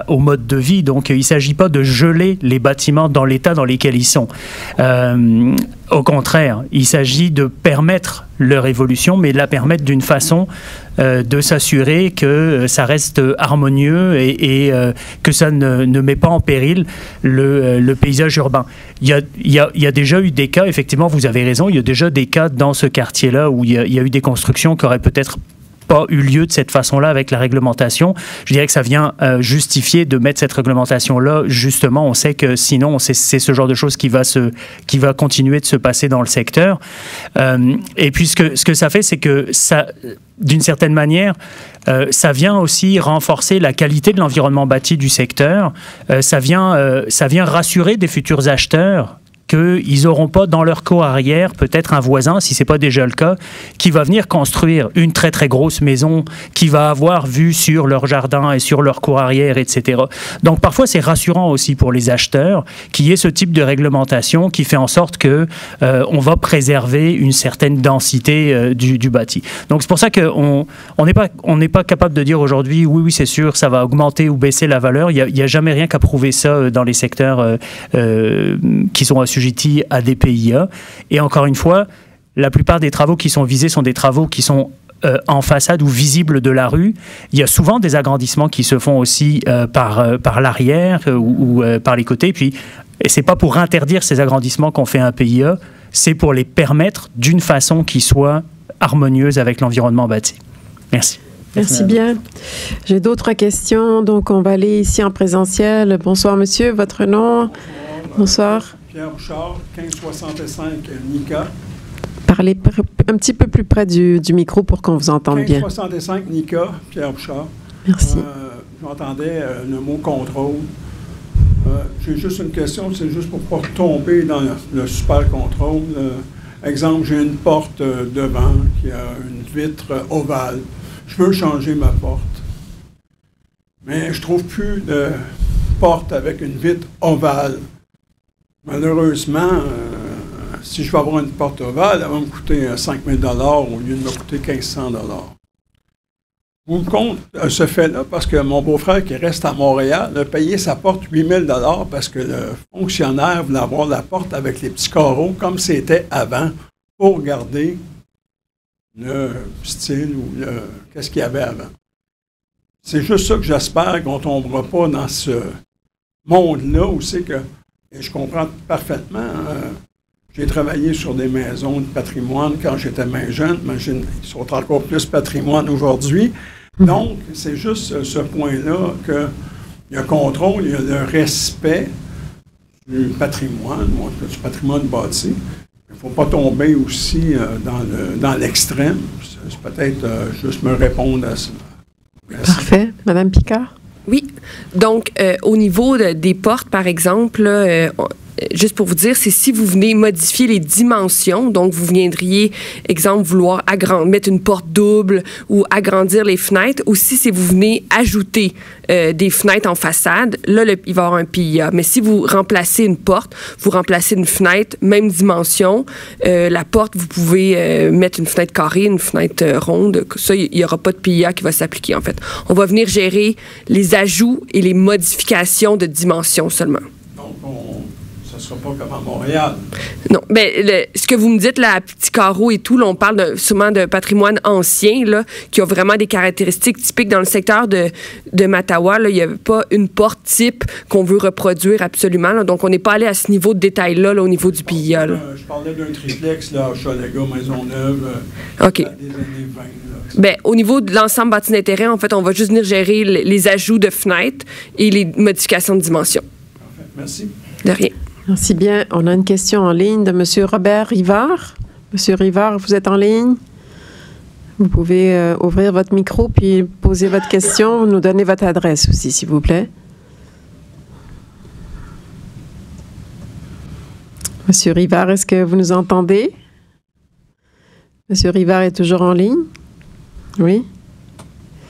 au mode de vie. Donc, il ne s'agit pas de geler les bâtiments dans l'état dans lequel ils sont. Au contraire, il s'agit de permettre leur évolution, mais de la permettre d'une façon de s'assurer que ça reste harmonieux et que ça ne met pas en péril le paysage urbain. Il y a déjà eu des cas, effectivement, vous avez raison, il y a déjà des cas dans ce quartier-là où il y a eu des constructions qui auraient peut-être pas eu lieu de cette façon-là avec la réglementation. Je dirais que ça vient justifier de mettre cette réglementation-là. Justement, on sait que sinon, c'est ce genre de choses qui va continuer de se passer dans le secteur. Et puis, ce que ça fait, c'est que ça, d'une certaine manière, ça vient aussi renforcer la qualité de l'environnement bâti du secteur. Ça vient rassurer des futurs acheteurs qu'ils n'auront pas dans leur cour arrière peut-être un voisin, si ce n'est pas déjà le cas, qui va venir construire une très très grosse maison qui va avoir vue sur leur jardin et sur leur cour arrière, etc. Donc parfois c'est rassurant aussi pour les acheteurs qu'il y ait ce type de réglementation qui fait en sorte que on va préserver une certaine densité du bâti. Donc c'est pour ça qu'on n'est pas capable de dire aujourd'hui oui c'est sûr ça va augmenter ou baisser la valeur. Il y a jamais rien qu'à prouver ça dans les secteurs qui sont assujettis à des PIA. Et encore une fois, la plupart des travaux qui sont visés sont des travaux qui sont en façade ou visibles de la rue. Il y a souvent des agrandissements qui se font aussi par l'arrière ou par les côtés. Puis, ce n'est pas pour interdire ces agrandissements qu'on fait un PIA, c'est pour les permettre d'une façon qui soit harmonieuse avec l'environnement bâti. Merci. Merci bien. J'ai d'autres questions, donc on va aller ici en présentiel. Bonsoir, monsieur. Votre nom? Bonsoir. Pierre Bouchard, 1565 Nika. Parlez un petit peu plus près du micro pour qu'on vous entende bien. 1565 Nika, Pierre Bouchard. Merci. J'entendais le mot contrôle. J'ai juste une question, c'est juste pour ne pas tomber dans le super contrôle. Exemple, j'ai une porte devant qui a une vitre ovale. Je veux changer ma porte. Mais je ne trouve plus de porte avec une vitre ovale. Malheureusement, si je veux avoir une porte ovale, elle va me coûter 5 000 $ au lieu de me coûter 1 500 $. Vous me compte ce fait-là parce que mon beau-frère qui reste à Montréal a payé sa porte 8 000 $ parce que le fonctionnaire voulait avoir la porte avec les petits carreaux comme c'était avant pour garder le style ou qu'est-ce qu'il y avait avant. C'est juste ça que j'espère qu'on ne tombera pas dans ce monde-là où c'est que, et je comprends parfaitement, j'ai travaillé sur des maisons de patrimoine quand j'étais moins jeune, imagine, ils sont encore plus patrimoine aujourd'hui. Donc, c'est juste ce point-là qu'il y a contrôle, il y a le respect du patrimoine bâti. Il ne faut pas tomber aussi dans l'extrême. C'est peut-être juste me répondre à ça. Merci. Parfait. Madame Picard? Oui. Donc, au niveau des portes, par exemple, juste pour vous dire, c'est si vous venez modifier les dimensions, donc vous viendriez, exemple, vouloir mettre une porte double ou agrandir les fenêtres, ou si vous venez ajouter des fenêtres en façade, là, il va y avoir un PIA. Mais si vous remplacez une porte, vous remplacez une fenêtre, même dimension, la porte, vous pouvez mettre une fenêtre carrée, une fenêtre ronde. Ça, il n'y aura pas de PIA qui va s'appliquer, en fait. On va venir gérer les ajouts et les modifications de dimensions seulement. Donc, ça ne sera pas comme à Montréal. Non, mais ce que vous me dites, là, à petits carreaux et tout, là, on parle souvent de patrimoine ancien, là, qui a vraiment des caractéristiques typiques. Dans le secteur de Mattawa, là, il n'y a pas une porte type qu'on veut reproduire absolument. Là, donc, on n'est pas allé à ce niveau de détail-là, là, au niveau du PIA. Je parlais d'un triplex, là, à Chalaga, Maisonneuve, OK. des années 20. Là. Bien, au niveau de l'ensemble bâti d'intérêt, en fait, on va juste venir gérer les ajouts de fenêtres et les modifications de dimension. Parfait. Merci. De rien. Merci bien. On a une question en ligne de M. Robert Rivard. M. Rivard, vous êtes en ligne? Vous pouvez ouvrir votre micro puis poser votre question, nous donner votre adresse aussi, s'il vous plaît. M. Rivard, est-ce que vous nous entendez? M. Rivard est toujours en ligne? Oui?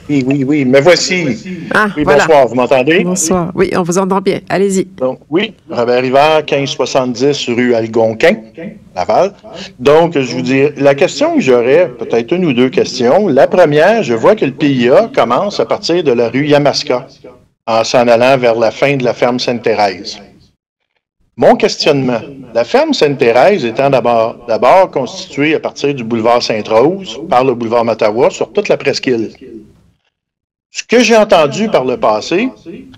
Oui, me voici. Ah, oui, voilà. Bonsoir, vous m'entendez? Bonsoir. Oui, on vous entend bien. Allez-y. Donc, oui, Robert Rivard, 1570 rue Algonquin, Laval. Donc, je vous dis, la question que j'aurais, peut-être une ou deux questions. La première, je vois que le PIA commence à partir de la rue Yamaska, en s'en allant vers la fin de la ferme Sainte-Thérèse. Mon questionnement, la ferme Sainte-Thérèse étant d'abord constituée à partir du boulevard Sainte-Rose par le boulevard Mattawa sur toute la presqu'île. Ce que j'ai entendu par le passé,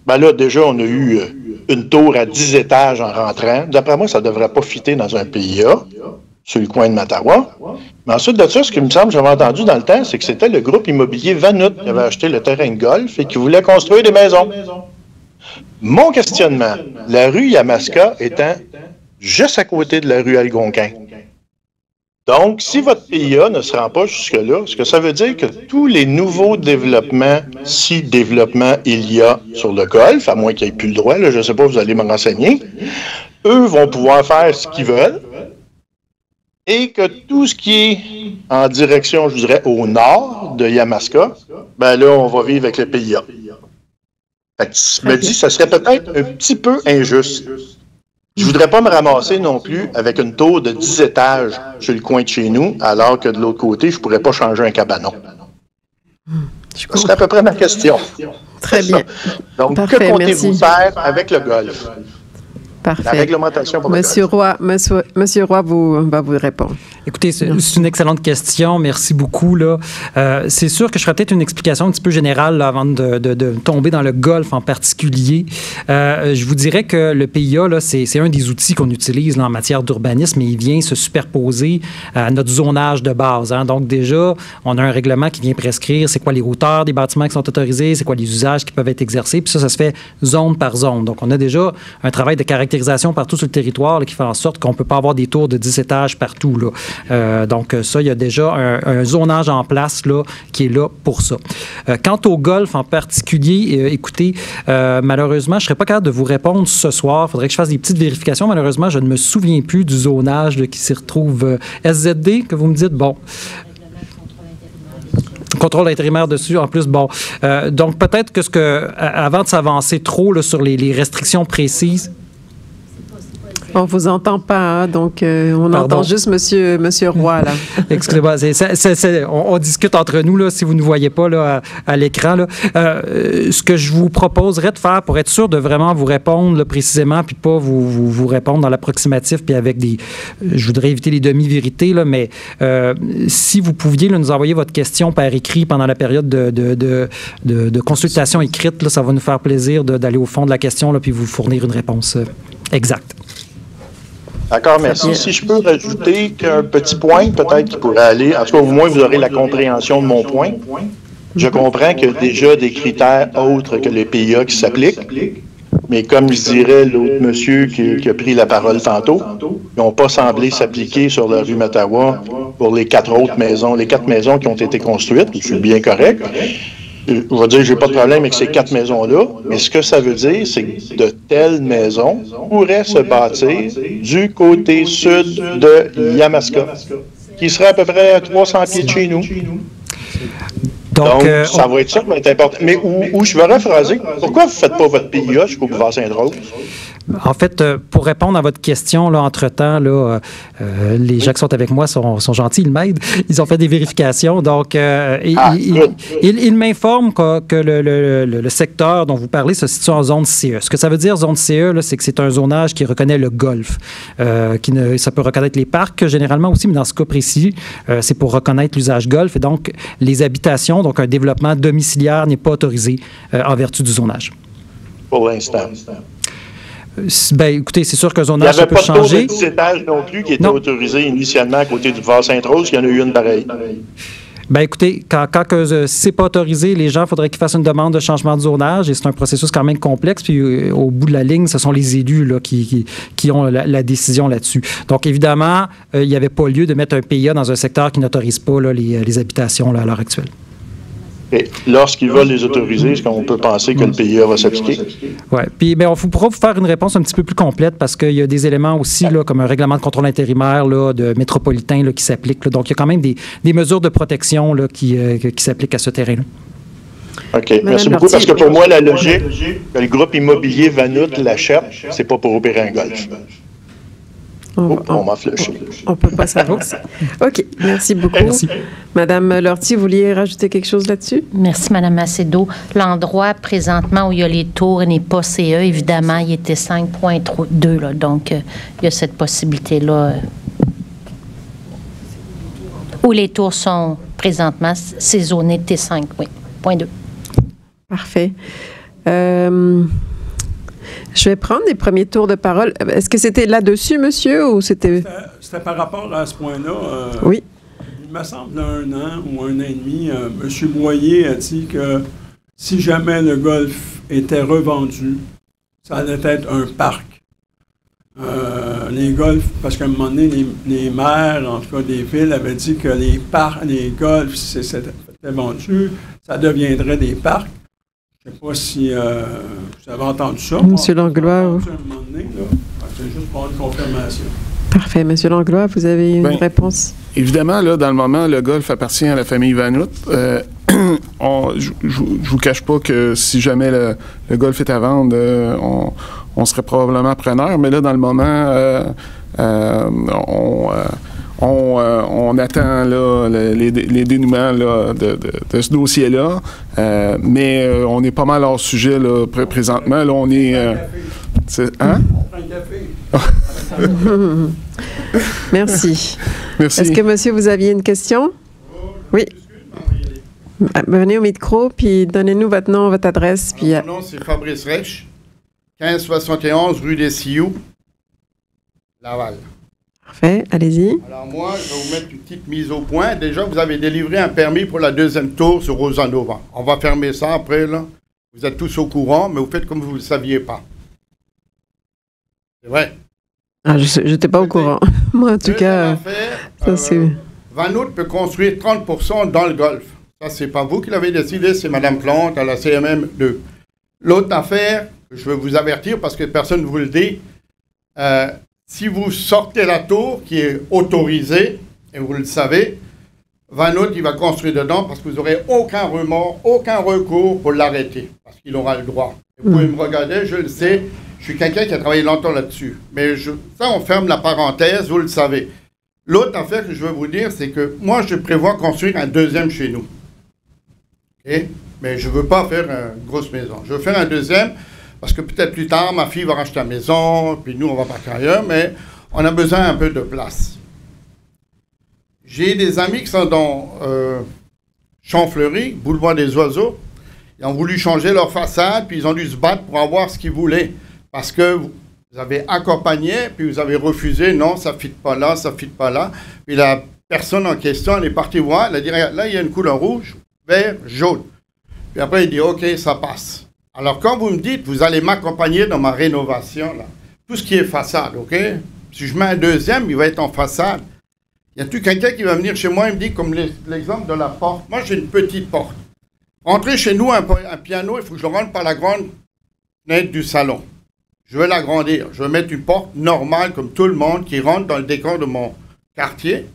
ben là, déjà, on a eu une tour à 10 étages en rentrant. D'après moi, ça ne devrait pas fitter dans un PIA, sur le coin de Mattawa. Mais ensuite de ça, ce qui me semble, j'avais entendu dans le temps, c'est que c'était le groupe immobilier Vanout qui avait acheté le terrain de golf et qui voulait construire des maisons. Mon questionnement, la rue Yamaska étant juste à côté de la rue Algonquin. Donc, si votre PIA ne se rend pas jusque-là, est-ce que ça veut dire que tous les nouveaux développements, si développement il y a sur le golf, à moins qu'il n'y ait plus le droit, là, je ne sais pas, vous allez me renseigner, eux vont pouvoir faire ce qu'ils veulent et que tout ce qui est en direction, je dirais, au nord de Yamaska, ben là, on va vivre avec le PIA. Fait que je me dis, ça serait peut-être un petit peu injuste. Je voudrais pas me ramasser non plus avec une tour de 10 étages sur le coin de chez nous, alors que de l'autre côté, je pourrais pas changer un cabanon. Ce serait à peu près ma question. Très bien. Donc, parfait, que comptez-vous faire avec le golf? Parfait. La réglementation pour Monsieur le golf. Roy, Monsieur Roy va vous répondre. Écoutez, c'est une excellente question. Merci beaucoup. C'est sûr que je ferais peut-être une explication un petit peu générale là, avant de tomber dans le golf en particulier. Je vous dirais que le PIA, là, c'est un des outils qu'on utilise là, en matière d'urbanisme et il vient se superposer à notre zonage de base. Hein. Donc déjà, on a un règlement qui vient prescrire c'est quoi les hauteurs des bâtiments qui sont autorisés, c'est quoi les usages qui peuvent être exercés. Puis ça se fait zone par zone. Donc on a déjà un travail de caractérisation partout sur le territoire là, qui fait en sorte qu'on ne peut pas avoir des tours de 10 étages partout. Là. Donc ça, il y a déjà un zonage en place là, qui est là pour ça. Quant au golf en particulier, écoutez, malheureusement, je ne serais pas capable de vous répondre ce soir. Il faudrait que je fasse des petites vérifications. Malheureusement, je ne me souviens plus du zonage là, qui s'y retrouve. SZD, que vous me dites, bon. Contrôle intérimaire dessus, en plus, bon. Donc peut-être que avant de s'avancer trop là, sur les restrictions précises, on ne vous entend pas, hein, donc on entend juste Monsieur Roy, là. Excusez-moi, on discute entre nous, là, si vous ne voyez pas là, à l'écran. Là. Ce que je vous proposerais de faire pour être sûr de vraiment vous répondre là, précisément, puis pas vous répondre dans l'approximatif, puis avec des... Je voudrais éviter les demi-vérités, là, mais si vous pouviez là, nous envoyer votre question par écrit pendant la période de consultation écrite, là, ça va nous faire plaisir d'aller au fond de la question, là, puis vous fournir une réponse exacte. D'accord, merci. Si je peux rajouter qu'un petit point, peut-être qui pourrait aller, en tout cas, au moins, vous aurez la compréhension de mon point. Je comprends qu'il y a déjà des critères autres que les PIA qui s'appliquent, mais comme je dirais l'autre monsieur qui a pris la parole tantôt, ils n'ont pas semblé s'appliquer sur la rue Mattawa pour les 4 autres maisons, les 4 maisons qui ont été construites, je suis bien correct. On va dire que je n'ai pas de problème avec ces 4 maisons-là, mais ce que ça veut dire, c'est que de telles maisons pourraient se bâtir du côté sud de Yamaska, qui serait à peu près à 300 pieds de chez nous. Donc ça va être ça qui va être important. Mais où je vais rephraser, pourquoi vous ne faites pas votre PIA jusqu'au boulevard Sainte-Rose? En fait, pour répondre à votre question, là, entre-temps, là, les gens qui sont avec moi sont gentils, ils m'aident. Ils ont fait des vérifications. Donc, ils m'informent que le secteur dont vous parlez se situe en zone CE. Ce que ça veut dire, zone CE, là, c'est que c'est un zonage qui reconnaît le golf. Ça peut reconnaître les parcs, généralement aussi, mais dans ce cas précis, c'est pour reconnaître l'usage golf. Et donc, les habitations, donc un développement domiciliaire n'est pas autorisé en vertu du zonage. Pour l'instant. Ben, écoutez, c'est sûr qu'un zonage, ça peut changer. Il n'y avait pas de 10 étages non plus qui était autorisé initialement à côté du boulevard Sainte-Rose, il y en a eu une pareille. Bien, écoutez, quand c'est pas autorisé, les gens, il faudrait qu'ils fassent une demande de changement de zonage et c'est un processus quand même complexe. Puis, au bout de la ligne, ce sont les élus là, qui ont la décision là-dessus. Donc, évidemment, il n'y avait pas lieu de mettre un PIA dans un secteur qui n'autorise pas là, les habitations là, à l'heure actuelle. Et lorsqu'ils veulent les autoriser, est-ce qu'on peut penser que le PIA va s'appliquer? Oui. Puis, bien, on pourra vous faire une réponse un petit peu plus complète parce qu'il y a des éléments aussi, là, comme un règlement de contrôle intérimaire là, de métropolitain là, qui s'applique. Là. Donc, il y a quand même des mesures de protection là, qui s'appliquent à ce terrain-là. OK. Merci beaucoup. Parce que pour moi, la logique que le groupe immobilier Vanout l'achète, c'est pas pour opérer un golf. On m'a flashé. On ne peut pas savoir ça. OK. Merci beaucoup. Merci. Madame Lortie, vous vouliez rajouter quelque chose là-dessus? Merci, Madame Macedo. L'endroit présentement où il y a les tours n'est pas CE. Évidemment, il était 5.2. Là, donc, il y a cette possibilité-là où les tours sont présentement saisonnées T5. Oui, .2. Parfait. Je vais prendre les premiers tours de parole. Est-ce que c'était là-dessus, monsieur, ou c'était... C'était par rapport à ce point-là. Oui. Il me semble, 1 an ou 1 an et demi, M. Boyer a dit que si jamais le golf était revendu, ça allait être un parc. Les golfs, parce qu'à un moment donné, les maires, en tout cas des villes, avaient dit que les golfs, si c'était vendu, ça deviendrait des parcs. Je ne sais pas si vous avez entendu ça. Monsieur Langlois. C'est juste pour une confirmation. Parfait. Monsieur Langlois, vous avez une réponse? Évidemment, là, dans le moment, le golf appartient à la famille Vanout. Je vous cache pas que si jamais le golf est à vendre, on serait probablement preneur. Mais là, dans le moment, on attend là, les dénouements là, de ce dossier-là. Mais on est pas mal hors sujet là, présentement. Là, on est... hein? Merci. Merci. Est-ce que, monsieur, vous aviez une question? Oui. Venez au micro, puis donnez-nous votre nom, votre adresse. Puis... Mon nom, c'est Fabrice Reich, 1571 rue des Sioux, Laval. Parfait, allez-y. Alors moi, je vais vous mettre une petite mise au point. Déjà, vous avez délivré un permis pour la deuxième tour sur Rosanova. On va fermer ça après, là. Vous êtes tous au courant, mais vous faites comme vous ne le saviez pas. C'est vrai. Ah, je n'étais pas au courant. Moi, en tout cas, ça c'est... Vanout peut construire 30% dans le golf. Ça, c'est pas vous qui l'avez décidé, c'est Mme Plante à la CMM2. L'autre affaire, je veux vous avertir parce que personne ne vous le dit, si vous sortez la tour qui est autorisée, et vous le savez, Vanout, il va construire dedans parce que vous n'aurez aucun remords, aucun recours pour l'arrêter, parce qu'il aura le droit. Vous pouvez me regarder, je le sais, je suis quelqu'un qui a travaillé longtemps là-dessus. Mais ça, on ferme la parenthèse, vous le savez. L'autre affaire que je veux vous dire, c'est que moi, je prévois construire un deuxième chez nous. Okay? Mais je ne veux pas faire une grosse maison. Je veux faire un deuxième parce que peut-être plus tard, ma fille va racheter une maison, puis nous, on va partir ailleurs, mais on a besoin un peu de place. J'ai des amis qui sont dans Champfleury, Boulevard des Oiseaux. Ils ont voulu changer leur façade, puis ils ont dû se battre pour avoir ce qu'ils voulaient. Parce que vous avez accompagné, puis vous avez refusé, non, ça ne fit pas là, ça ne fit pas là. Puis la personne en question, elle est partie voir, elle a dit, là, il y a une couleur rouge, vert, jaune. Puis après, il dit, OK, ça passe. Alors, quand vous me dites, vous allez m'accompagner dans ma rénovation, là, tout ce qui est façade, OK? Si je mets un deuxième, il va être en façade. Y a-t-il quelqu'un qui va venir chez moi et me dit, comme l'exemple de la porte, moi, j'ai une petite porte. Rentrer chez nous, un piano, il faut que je rentre par la grande fenêtre du salon. Je veux l'agrandir. Je veux mettre une porte normale, comme tout le monde, qui rentre dans le décor de mon quartier.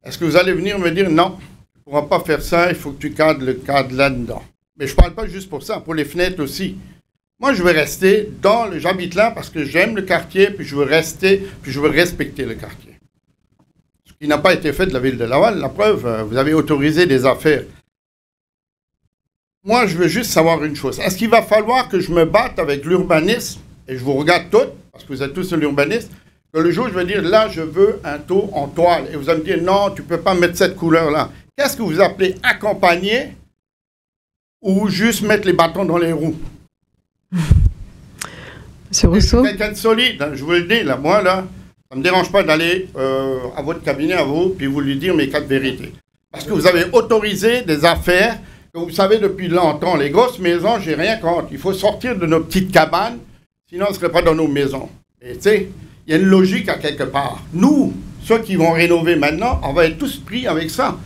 Est-ce que vous allez venir me dire, non, tu ne pourras pas faire ça, il faut que tu cadres le cadre là-dedans. Mais je ne parle pas juste pour ça, pour les fenêtres aussi. Moi, je veux rester j'habite là parce que j'aime le quartier, puis je veux rester, puis je veux respecter le quartier. Ce qui n'a pas été fait de la ville de Laval. La preuve, vous avez autorisé des affaires. Moi, je veux juste savoir une chose. Est-ce qu'il va falloir que je me batte avec l'urbanisme, et je vous regarde tous, parce que vous êtes tous l'urbaniste, que le jour où je vais dire, là, je veux un tour en toile, et vous allez me dire, non, tu ne peux pas mettre cette couleur-là. Qu'est-ce que vous appelez accompagner ou juste mettre les bâtons dans les roues? Monsieur Rousseau? Quelqu'un de solide, hein, je vous le dis, là, moi, là, ça ne me dérange pas d'aller à votre cabinet, à vous, puis vous lui dire mes 4 vérités. Parce que vous avez autorisé des affaires que vous savez depuis longtemps. Les grosses maisons, j'ai rien contre. Il faut sortir de nos petites cabanes, sinon on ne serait pas dans nos maisons. Et tu sais, il y a une logique à quelque part. Nous, ceux qui vont rénover maintenant, on va être tous pris avec ça.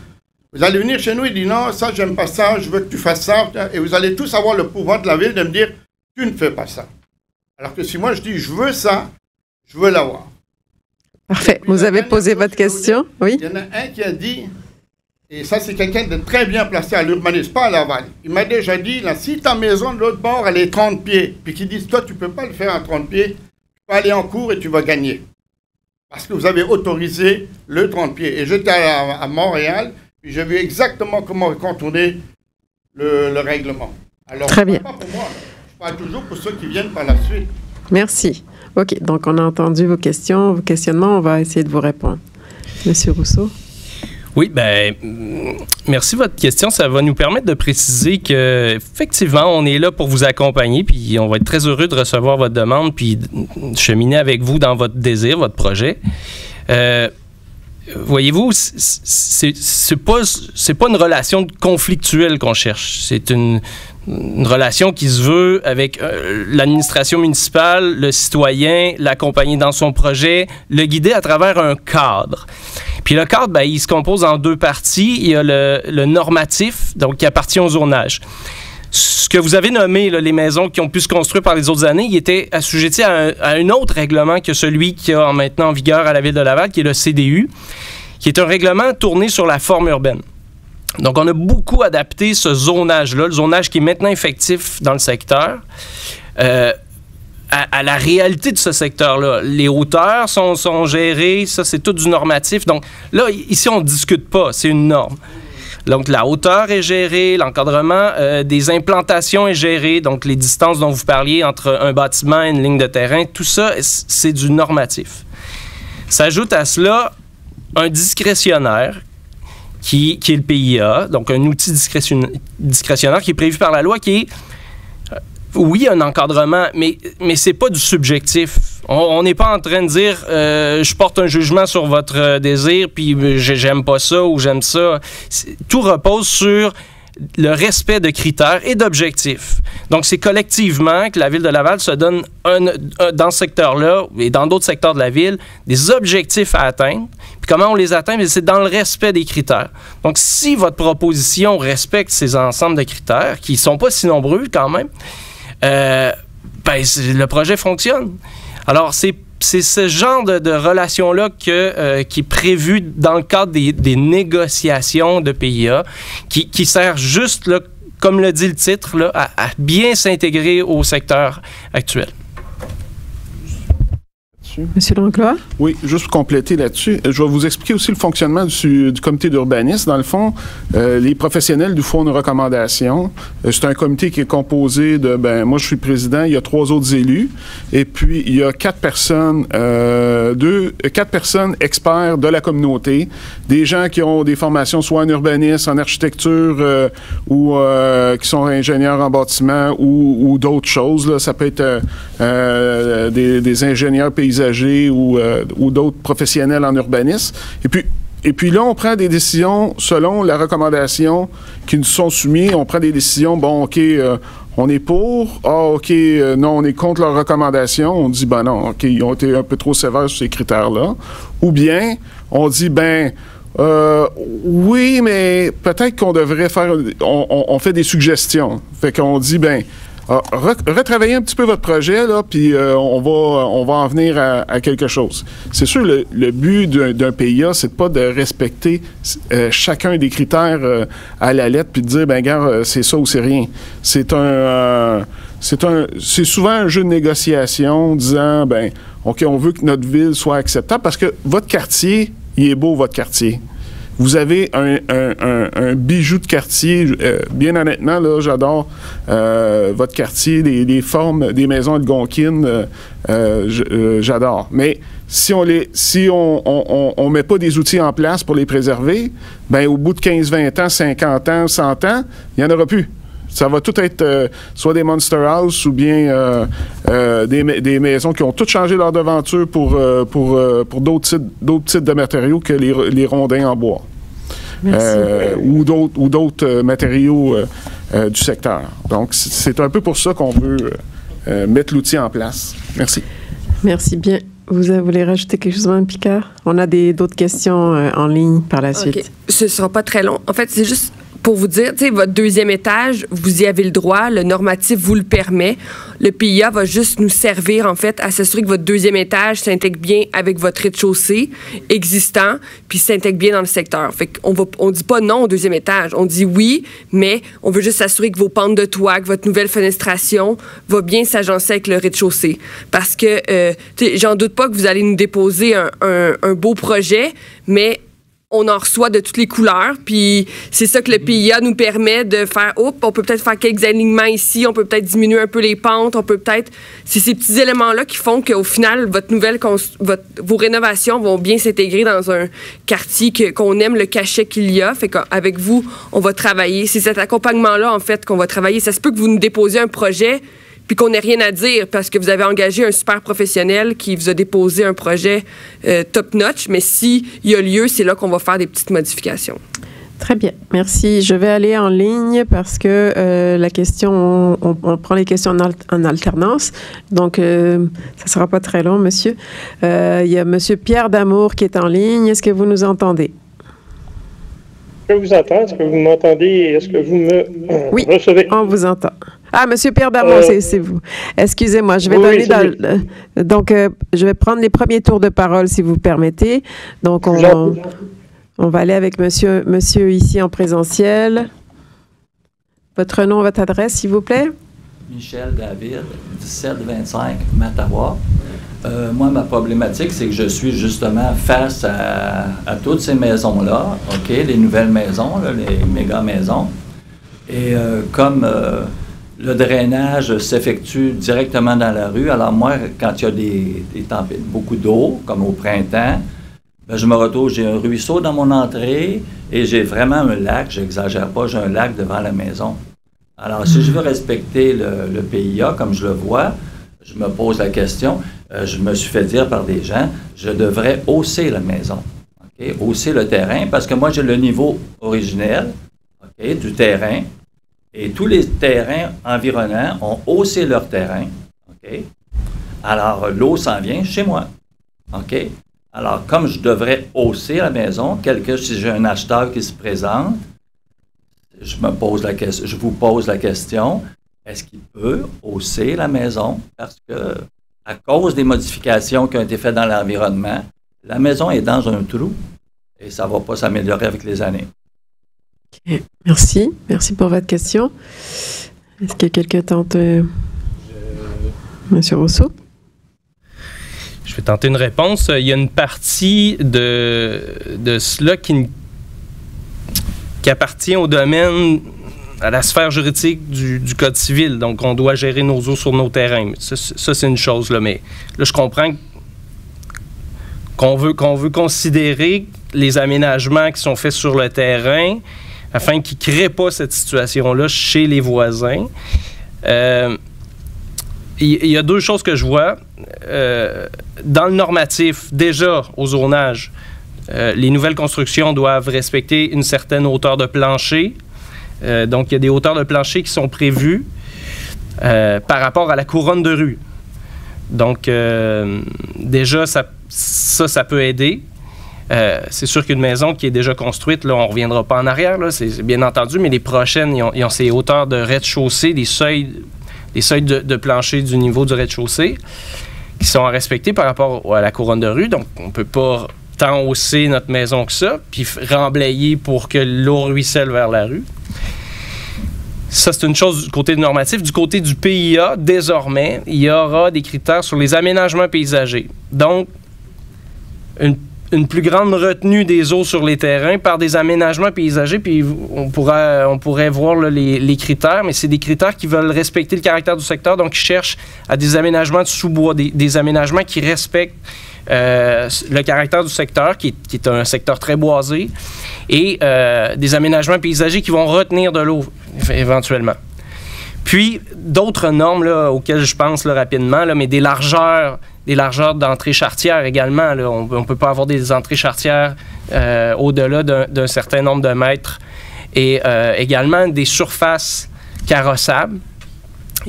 Vous allez venir chez nous et dire non, ça, j'aime pas ça, je veux que tu fasses ça. Et vous allez tous avoir le pouvoir de la ville de me dire, tu ne fais pas ça. Alors que si moi je dis, je veux ça, je veux l'avoir. Parfait. Vous avez posé votre question? Oui. Il y en a un qui a dit, et ça c'est quelqu'un de très bien placé à l'urbanisme, pas à Laval. Il m'a déjà dit, là, si ta maison de l'autre bord, elle est 30 pieds, puis qu'ils disent, toi, tu ne peux pas le faire à 30 pieds, tu peux aller en cours et tu vas gagner. Parce que vous avez autorisé le 30 pieds. Et j'étais à Montréal, puis j'ai vu exactement comment contourner le règlement. Alors, très bien. Pas pour moi, je parle toujours pour ceux qui viennent par la suite. Merci. OK, donc on a entendu vos questions, vos questionnements, on va essayer de vous répondre. Monsieur Rousseau? Oui, bien, merci de votre question. Ça va nous permettre de préciser qu'effectivement, on est là pour vous accompagner, puis on va être très heureux de recevoir votre demande, puis de cheminer avec vous dans votre désir, votre projet. Voyez-vous, c'est pas une relation conflictuelle qu'on cherche. C'est une relation qui se veut avec l'administration municipale, le citoyen, l'accompagner dans son projet, le guider à travers un cadre. Puis le cadre, ben, il se compose en 2 parties. Il y a le normatif, donc qui appartient au zonage. ce que vous avez nommé, là, les maisons qui ont pu se construire par les autres années, ils étaient assujettis à un autre règlement que celui qui est maintenant en vigueur à la Ville de Laval, qui est le CDU, qui est un règlement tourné sur la forme urbaine. Donc, on a beaucoup adapté ce zonage-là, le zonage qui est maintenant effectif dans le secteur, à la réalité de ce secteur-là. Les hauteurs sont gérées, ça, c'est tout du normatif. Donc, là, ici, on ne discute pas, c'est une norme. Donc, la hauteur est gérée, l'encadrement des implantations est géré, donc les distances dont vous parliez entre un bâtiment et une ligne de terrain, tout ça, c'est du normatif. S'ajoute à cela un discrétionnaire qui est le PIA, donc un outil discrétionnaire qui est prévu par la loi, qui est, oui, un encadrement, mais c'est pas du subjectif. On n'est pas en train de dire je porte un jugement sur votre désir, puis j'aime pas ça ou j'aime ça. Tout repose sur le respect de critères et d'objectifs. Donc, c'est collectivement que la Ville de Laval se donne, dans ce secteur-là et dans d'autres secteurs de la Ville, des objectifs à atteindre. Puis comment on les atteint? C'est dans le respect des critères. Donc, si votre proposition respecte ces ensembles de critères, qui ne sont pas si nombreux quand même, le projet fonctionne. Alors, c'est ce genre de relation-là qui est prévu dans le cadre des négociations de PIA, qui sert juste, là, comme le dit le titre, là, à bien s'intégrer au secteur actuel. Monsieur Langlois? Oui, juste pour compléter là-dessus, je vais vous expliquer aussi le fonctionnement du comité d'urbanisme. Dans le fond, les professionnels nous font une recommandation. C'est un comité qui est composé de, moi je suis président, il y a 3 autres élus, et puis il y a 4 personnes, 4 personnes experts de la communauté, des gens qui ont des formations soit en urbanisme, en architecture, ou qui sont ingénieurs en bâtiment, ou d'autres choses. Là. Ça peut être des ingénieurs paysagers ou d'autres professionnels en urbanisme. Et puis là, on prend des décisions selon la recommandation qui nous sont soumises. On prend des décisions, bon, OK, on est pour. Ah, OK, non, on est contre leurs recommandations. On dit, non, OK, ils ont été un peu trop sévères sur ces critères-là. Ou bien, on dit, oui, mais peut-être qu'on devrait faire... On fait des suggestions. Fait qu'on dit, retravaillez un petit peu votre projet, là, puis on va en venir à quelque chose. C'est sûr, le but d'un PIA, c'est pas de respecter chacun des critères à la lettre, puis de dire, regarde, c'est ça ou c'est rien. C'est souvent un jeu de négociation, disant, OK, on veut que notre ville soit acceptable, parce que votre quartier, il est beau, votre quartier. Vous avez un bijou de quartier. Bien honnêtement, là, j'adore votre quartier, les formes des maisons algonquines, j'adore. Mais si on met pas des outils en place pour les préserver, au bout de 15, 20 ans, 50 ans, 100 ans, il n'y en aura plus. Ça va tout être soit des Monster House ou bien des maisons qui ont toutes changé leur devanture pour d'autres types de matériaux que les rondins en bois. Ou d'autres matériaux du secteur. Donc, c'est un peu pour ça qu'on veut mettre l'outil en place. Merci. Merci bien. Vous voulez rajouter quelque chose, Mme Picard? On a d'autres questions en ligne par la suite. Okay. Ce ne sera pas très long. En fait, c'est juste pour vous dire, tu sais, votre 2e étage, vous y avez le droit, le normatif vous le permet. Le PIA va juste nous servir, en fait, à s'assurer que votre 2e étage s'intègre bien avec votre rez-de-chaussée existant, puis s'intègre bien dans le secteur. Fait qu'on dit pas non au 2e étage. On dit oui, mais on veut juste s'assurer que vos pentes de toit, que votre nouvelle fenestration va bien s'agencer avec le rez-de-chaussée. Parce que, j'en doute pas que vous allez nous déposer un beau projet, mais on en reçoit de toutes les couleurs, puis c'est ça que le PIA nous permet de faire. On peut peut-être faire quelques alignements ici, on peut peut-être diminuer un peu les pentes, c'est ces petits éléments-là qui font qu'au final, vos rénovations vont bien s'intégrer dans un quartier qu'on aime, le cachet qu'il y a. Fait qu'avec vous, on va travailler. C'est cet accompagnement-là, en fait, qu'on va travailler. Ça se peut que vous nous déposiez un projet puis qu'on n'ait rien à dire parce que vous avez engagé un super professionnel qui vous a déposé un projet top-notch, mais s'il y a lieu, c'est là qu'on va faire des petites modifications. Très bien, merci. Je vais aller en ligne parce que la question, on prend les questions en alternance, donc ça ne sera pas très long, monsieur. Il y a monsieur Pierre Damour qui est en ligne. Est-ce que vous nous entendez? Je vous entends. Est-ce que vous m'entendez? Est-ce que vous me recevez? On vous entend. Ah, Monsieur Pierre Damon, c'est vous. Excusez-moi, je vais donc, je vais prendre les premiers tours de parole, si vous permettez. Donc, on va aller avec monsieur ici en présentiel. Votre nom, votre adresse, s'il vous plaît? Michel David, 1725 Mattawa. Moi, ma problématique, c'est que je suis justement face à toutes ces maisons-là, OK, les nouvelles maisons, là, les méga maisons. Et comme le drainage s'effectue directement dans la rue, alors moi, quand il y a des tempêtes, beaucoup d'eau, comme au printemps, ben, je me retrouve, j'ai un ruisseau dans mon entrée et j'ai vraiment un lac, j'exagère pas, j'ai un lac devant la maison. Alors, si je veux respecter le PIA comme je le vois, je me pose la question, je me suis fait dire par des gens, je devrais hausser la maison, okay? Hausser le terrain, parce que moi, j'ai le niveau originel, okay, du terrain, et tous les terrains environnants ont haussé leur terrain, okay? Alors, l'eau s'en vient chez moi, OK? Alors, comme je devrais hausser la maison, si j'ai un acheteur qui se présente, je vous pose la question, est-ce qu'il peut hausser la maison? Parce que, à cause des modifications qui ont été faites dans l'environnement, la maison est dans un trou et ça ne va pas s'améliorer avec les années. Okay. Merci. Merci pour votre question. Est-ce que quelqu'un tente? Monsieur Rousseau? Je vais tenter une réponse. Il y a une partie de cela qui appartient au domaine, à la sphère juridique du Code civil. Donc, on doit gérer nos eaux sur nos terrains. Ça c'est une chose, là. Mais là, je comprends qu'on veut considérer les aménagements qui sont faits sur le terrain afin qu'ils ne créent pas cette situation-là chez les voisins. Il y a deux choses que je vois. Dans le normatif, déjà, au zonage, les nouvelles constructions doivent respecter une certaine hauteur de plancher. Donc, il y a des hauteurs de plancher qui sont prévues par rapport à la couronne de rue. Donc, déjà, ça peut aider. C'est sûr qu'une maison qui est déjà construite, là, on ne reviendra pas en arrière, là, c'est bien entendu, mais les prochaines, ils ont ces hauteurs de rez-de-chaussée, des seuils de plancher du niveau du rez-de-chaussée qui sont à respecter par rapport à la couronne de rue. Donc, on ne peut pas tant hausser notre maison que ça, puis remblayer pour que l'eau ruisselle vers la rue. Ça, c'est une chose du côté normatif. Du côté du PIA, désormais, il y aura des critères sur les aménagements paysagers. Donc, une plus grande retenue des eaux sur les terrains par des aménagements paysagers, puis on pourrait voir là, les critères, mais c'est des critères qui veulent respecter le caractère du secteur, donc ils cherchent à des aménagements de sous-bois, des aménagements qui respectent le caractère du secteur, qui est un secteur très boisé, et des aménagements paysagers qui vont retenir de l'eau éventuellement. Puis, d'autres normes là, auxquelles je pense là, rapidement, là, mais des largeurs d'entrée charretière également. Là. On ne peut pas avoir des entrées charretières au-delà d'un certain nombre de mètres. Et également des surfaces carrossables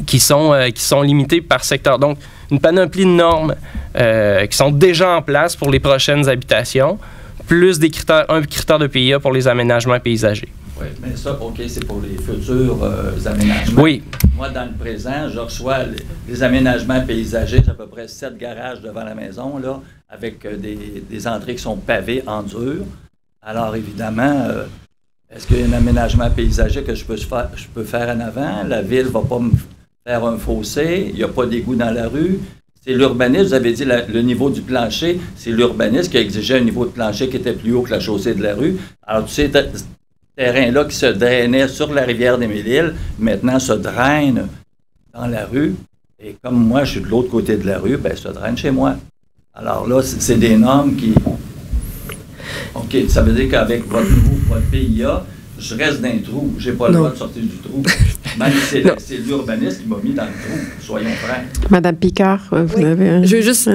qui sont limitées par secteur. Donc, une panoplie de normes qui sont déjà en place pour les prochaines habitations, plus un critère de PIA pour les aménagements paysagers. Oui, mais ça, OK, c'est pour les futurs aménagements. Oui. Moi, dans le présent, je reçois les aménagements paysagers, j'ai à peu près 7 garages devant la maison, là, avec des entrées qui sont pavées en dur. Alors, évidemment, est-ce qu'il y a un aménagement paysager que je peux faire en avant? La ville ne va pas me faire un fossé, il n'y a pas d'égout dans la rue. C'est l'urbaniste, vous avez dit le niveau du plancher, c'est l'urbaniste qui a exigé un niveau de plancher qui était plus haut que la chaussée de la rue. Alors, tu sais, terrain-là qui se drainait sur la rivière des Mille-Îles, maintenant se draine dans la rue. Et comme moi, je suis de l'autre côté de la rue, bien, se draine chez moi. Alors là, c'est des normes qui... OK, ça veut dire qu'avec votre PIA, je reste dans un trou. Je n'ai pas le droit de sortir du trou. Même c'est l'urbaniste qui m'a mis dans le trou, soyons francs. Madame Picard, vous avez Je veux juste...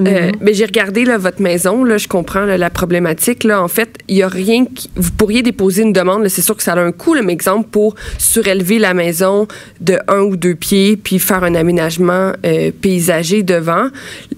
j'ai regardé là, votre maison, là, je comprends là, la problématique. Là, en fait, il n'y a rien vous pourriez déposer une demande, là, c'est sûr que ça a un coût, là, mais exemple, pour surélever la maison de 1 ou 2 pieds, puis faire un aménagement paysager devant.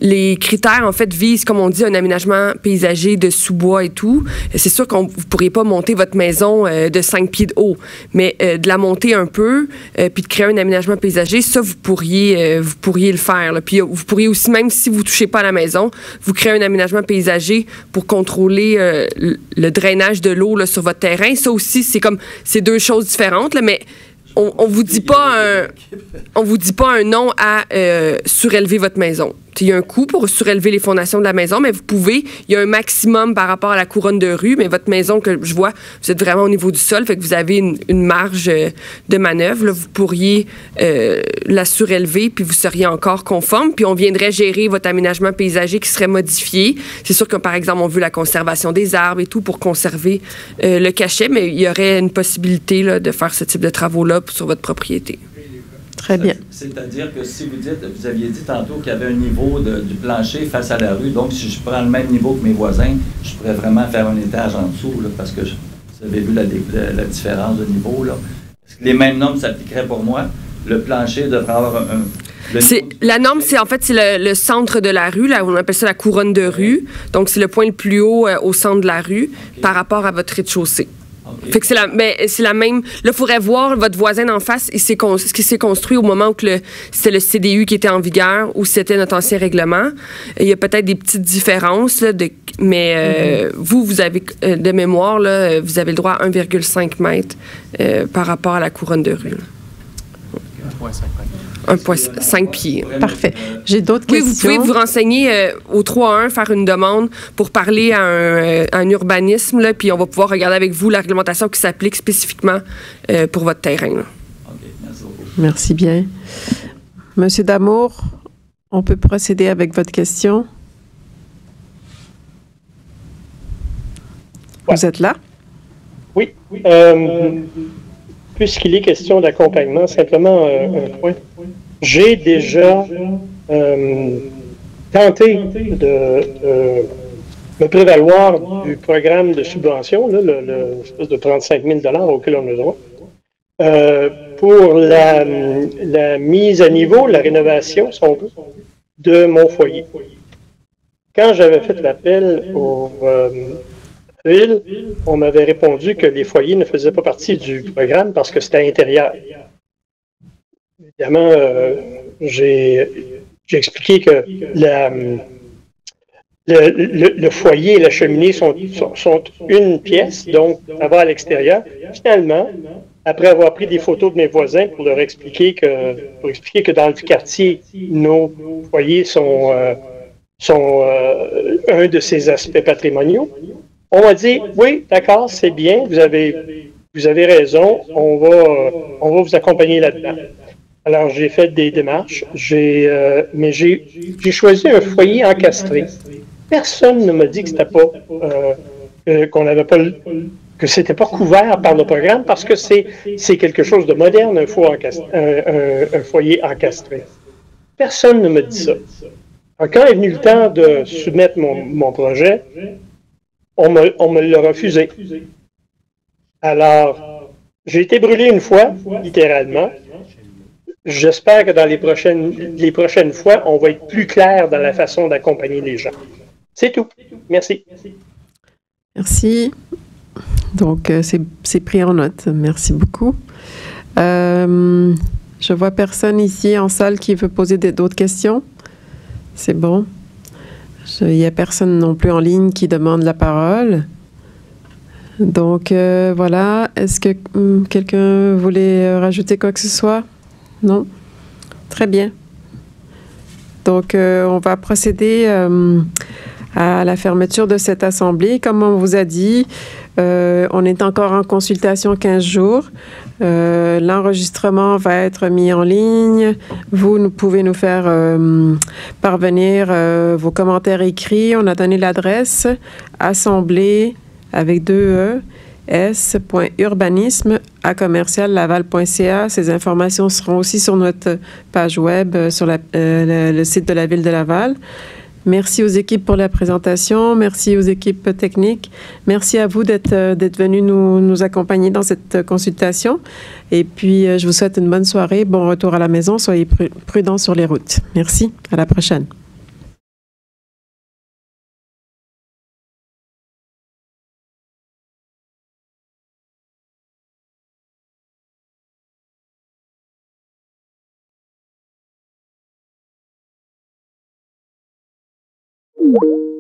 Les critères, en fait, visent, comme on dit, un aménagement paysager de sous-bois et tout. C'est sûr que vous ne pourriez pas monter votre maison de 5 pieds de haut, mais de la monter un peu, puis de créer un aménagement paysager, ça, vous pourriez le faire. Là. Puis vous pourriez aussi, même si vous ne touchez pas à la maison, vous créez un aménagement paysager pour contrôler le drainage de l'eau là, sur votre terrain. Ça aussi, c'est 2 choses différentes, là, mais on vous dit pas un non à surélever votre maison. Il y a un coût pour surélever les fondations de la maison, mais vous pouvez. Il y a un maximum par rapport à la couronne de rue, mais votre maison, que je vois, vous êtes vraiment au niveau du sol, fait que vous avez une marge de manœuvre. Là, vous pourriez la surélever, puis vous seriez encore conforme, puis on viendrait gérer votre aménagement paysager qui serait modifié. C'est sûr que, par exemple, on veut la conservation des arbres et tout pour conserver le cachet, mais il y aurait une possibilité là, de faire ce type de travaux-là sur votre propriété. Très bien. C'est-à-dire que si vous aviez dit tantôt qu'il y avait un niveau du plancher face à la rue, donc si je prends le même niveau que mes voisins, je pourrais vraiment faire un étage en dessous, là, parce que vous avez vu la différence de niveau. Là. Est-ce que les mêmes normes s'appliqueraient pour moi? Le plancher devrait avoir la norme, c'est en fait c'est le centre de la rue, là, on appelle ça la couronne de rue. Donc, c'est le point le plus haut au centre de la rue par rapport à votre rez-de-chaussée. Okay. Fait que c'est la même. Là, il faudrait voir votre voisin en face, ce qui s'est construit au moment où c'était le CDU qui était en vigueur ou c'était notre ancien règlement. Il y a peut-être des petites différences, là, mais vous avez, de mémoire, là, vous avez le droit à 1,5 mètre par rapport à la couronne de rue. 1,5 pieds. Parfait. J'ai d'autres questions. Oui, vous pouvez vous renseigner au 3-1, faire une demande pour parler à un urbanisme, là, puis on va pouvoir regarder avec vous la réglementation qui s'applique spécifiquement pour votre terrain. Là. OK, merci beaucoup. Merci bien. Monsieur Damour, on peut procéder avec votre question? Ouais. Vous êtes là? Oui. Puisqu'il est question d'accompagnement, simplement un point. J'ai déjà tenté de me prévaloir du programme de subvention, là, l'espèce de 35 000 $ auquel on a droit, pour la mise à niveau, la rénovation, si on veut, de mon foyer. Quand j'avais fait l'appel au ville, on m'avait répondu que les foyers ne faisaient pas partie du programme parce que c'était à l'intérieur. Évidemment, j'ai expliqué que le foyer et la cheminée sont une pièce, donc ça va à l'extérieur. Finalement, après avoir pris des photos de mes voisins pour leur expliquer que dans le quartier, nos foyers sont un de ces aspects patrimoniaux, on m'a dit, oui, d'accord, c'est bien, vous avez raison, on va vous accompagner là-dedans. Alors, j'ai fait des démarches, mais j'ai choisi un foyer encastré. Personne ne m'a dit que c'était pas, que c'était pas couvert par le programme parce que c'est quelque chose de moderne, un foyer encastré. Personne ne m'a dit ça. Alors, quand est venu le temps de soumettre mon projet, on me l'a refusé. Alors, j'ai été brûlé une fois, littéralement. J'espère que dans les prochaines fois, on va être plus clair dans la façon d'accompagner les gens. C'est tout. Merci. Merci. Donc, c'est pris en note. Merci beaucoup. Je vois personne ici en salle qui veut poser d'autres questions. C'est bon. Il n'y a personne non plus en ligne qui demande la parole. Donc, voilà. Est-ce que quelqu'un voulait rajouter quoi que ce soit? Non? Très bien. Donc, on va procéder à la fermeture de cette assemblée. Comme on vous a dit, on est encore en consultation 15 jours. L'enregistrement va être mis en ligne. Vous pouvez nous faire parvenir vos commentaires écrits. On a donné l'adresse assemblée avec 2 E s.urbanisme@laval.ca. Ces informations seront aussi sur notre page web, sur le site de la Ville de Laval. Merci aux équipes pour la présentation. Merci aux équipes techniques. Merci à vous d'être venus nous accompagner dans cette consultation. Et puis, je vous souhaite une bonne soirée. Bon retour à la maison. Soyez prudents sur les routes. Merci. À la prochaine. Thank you.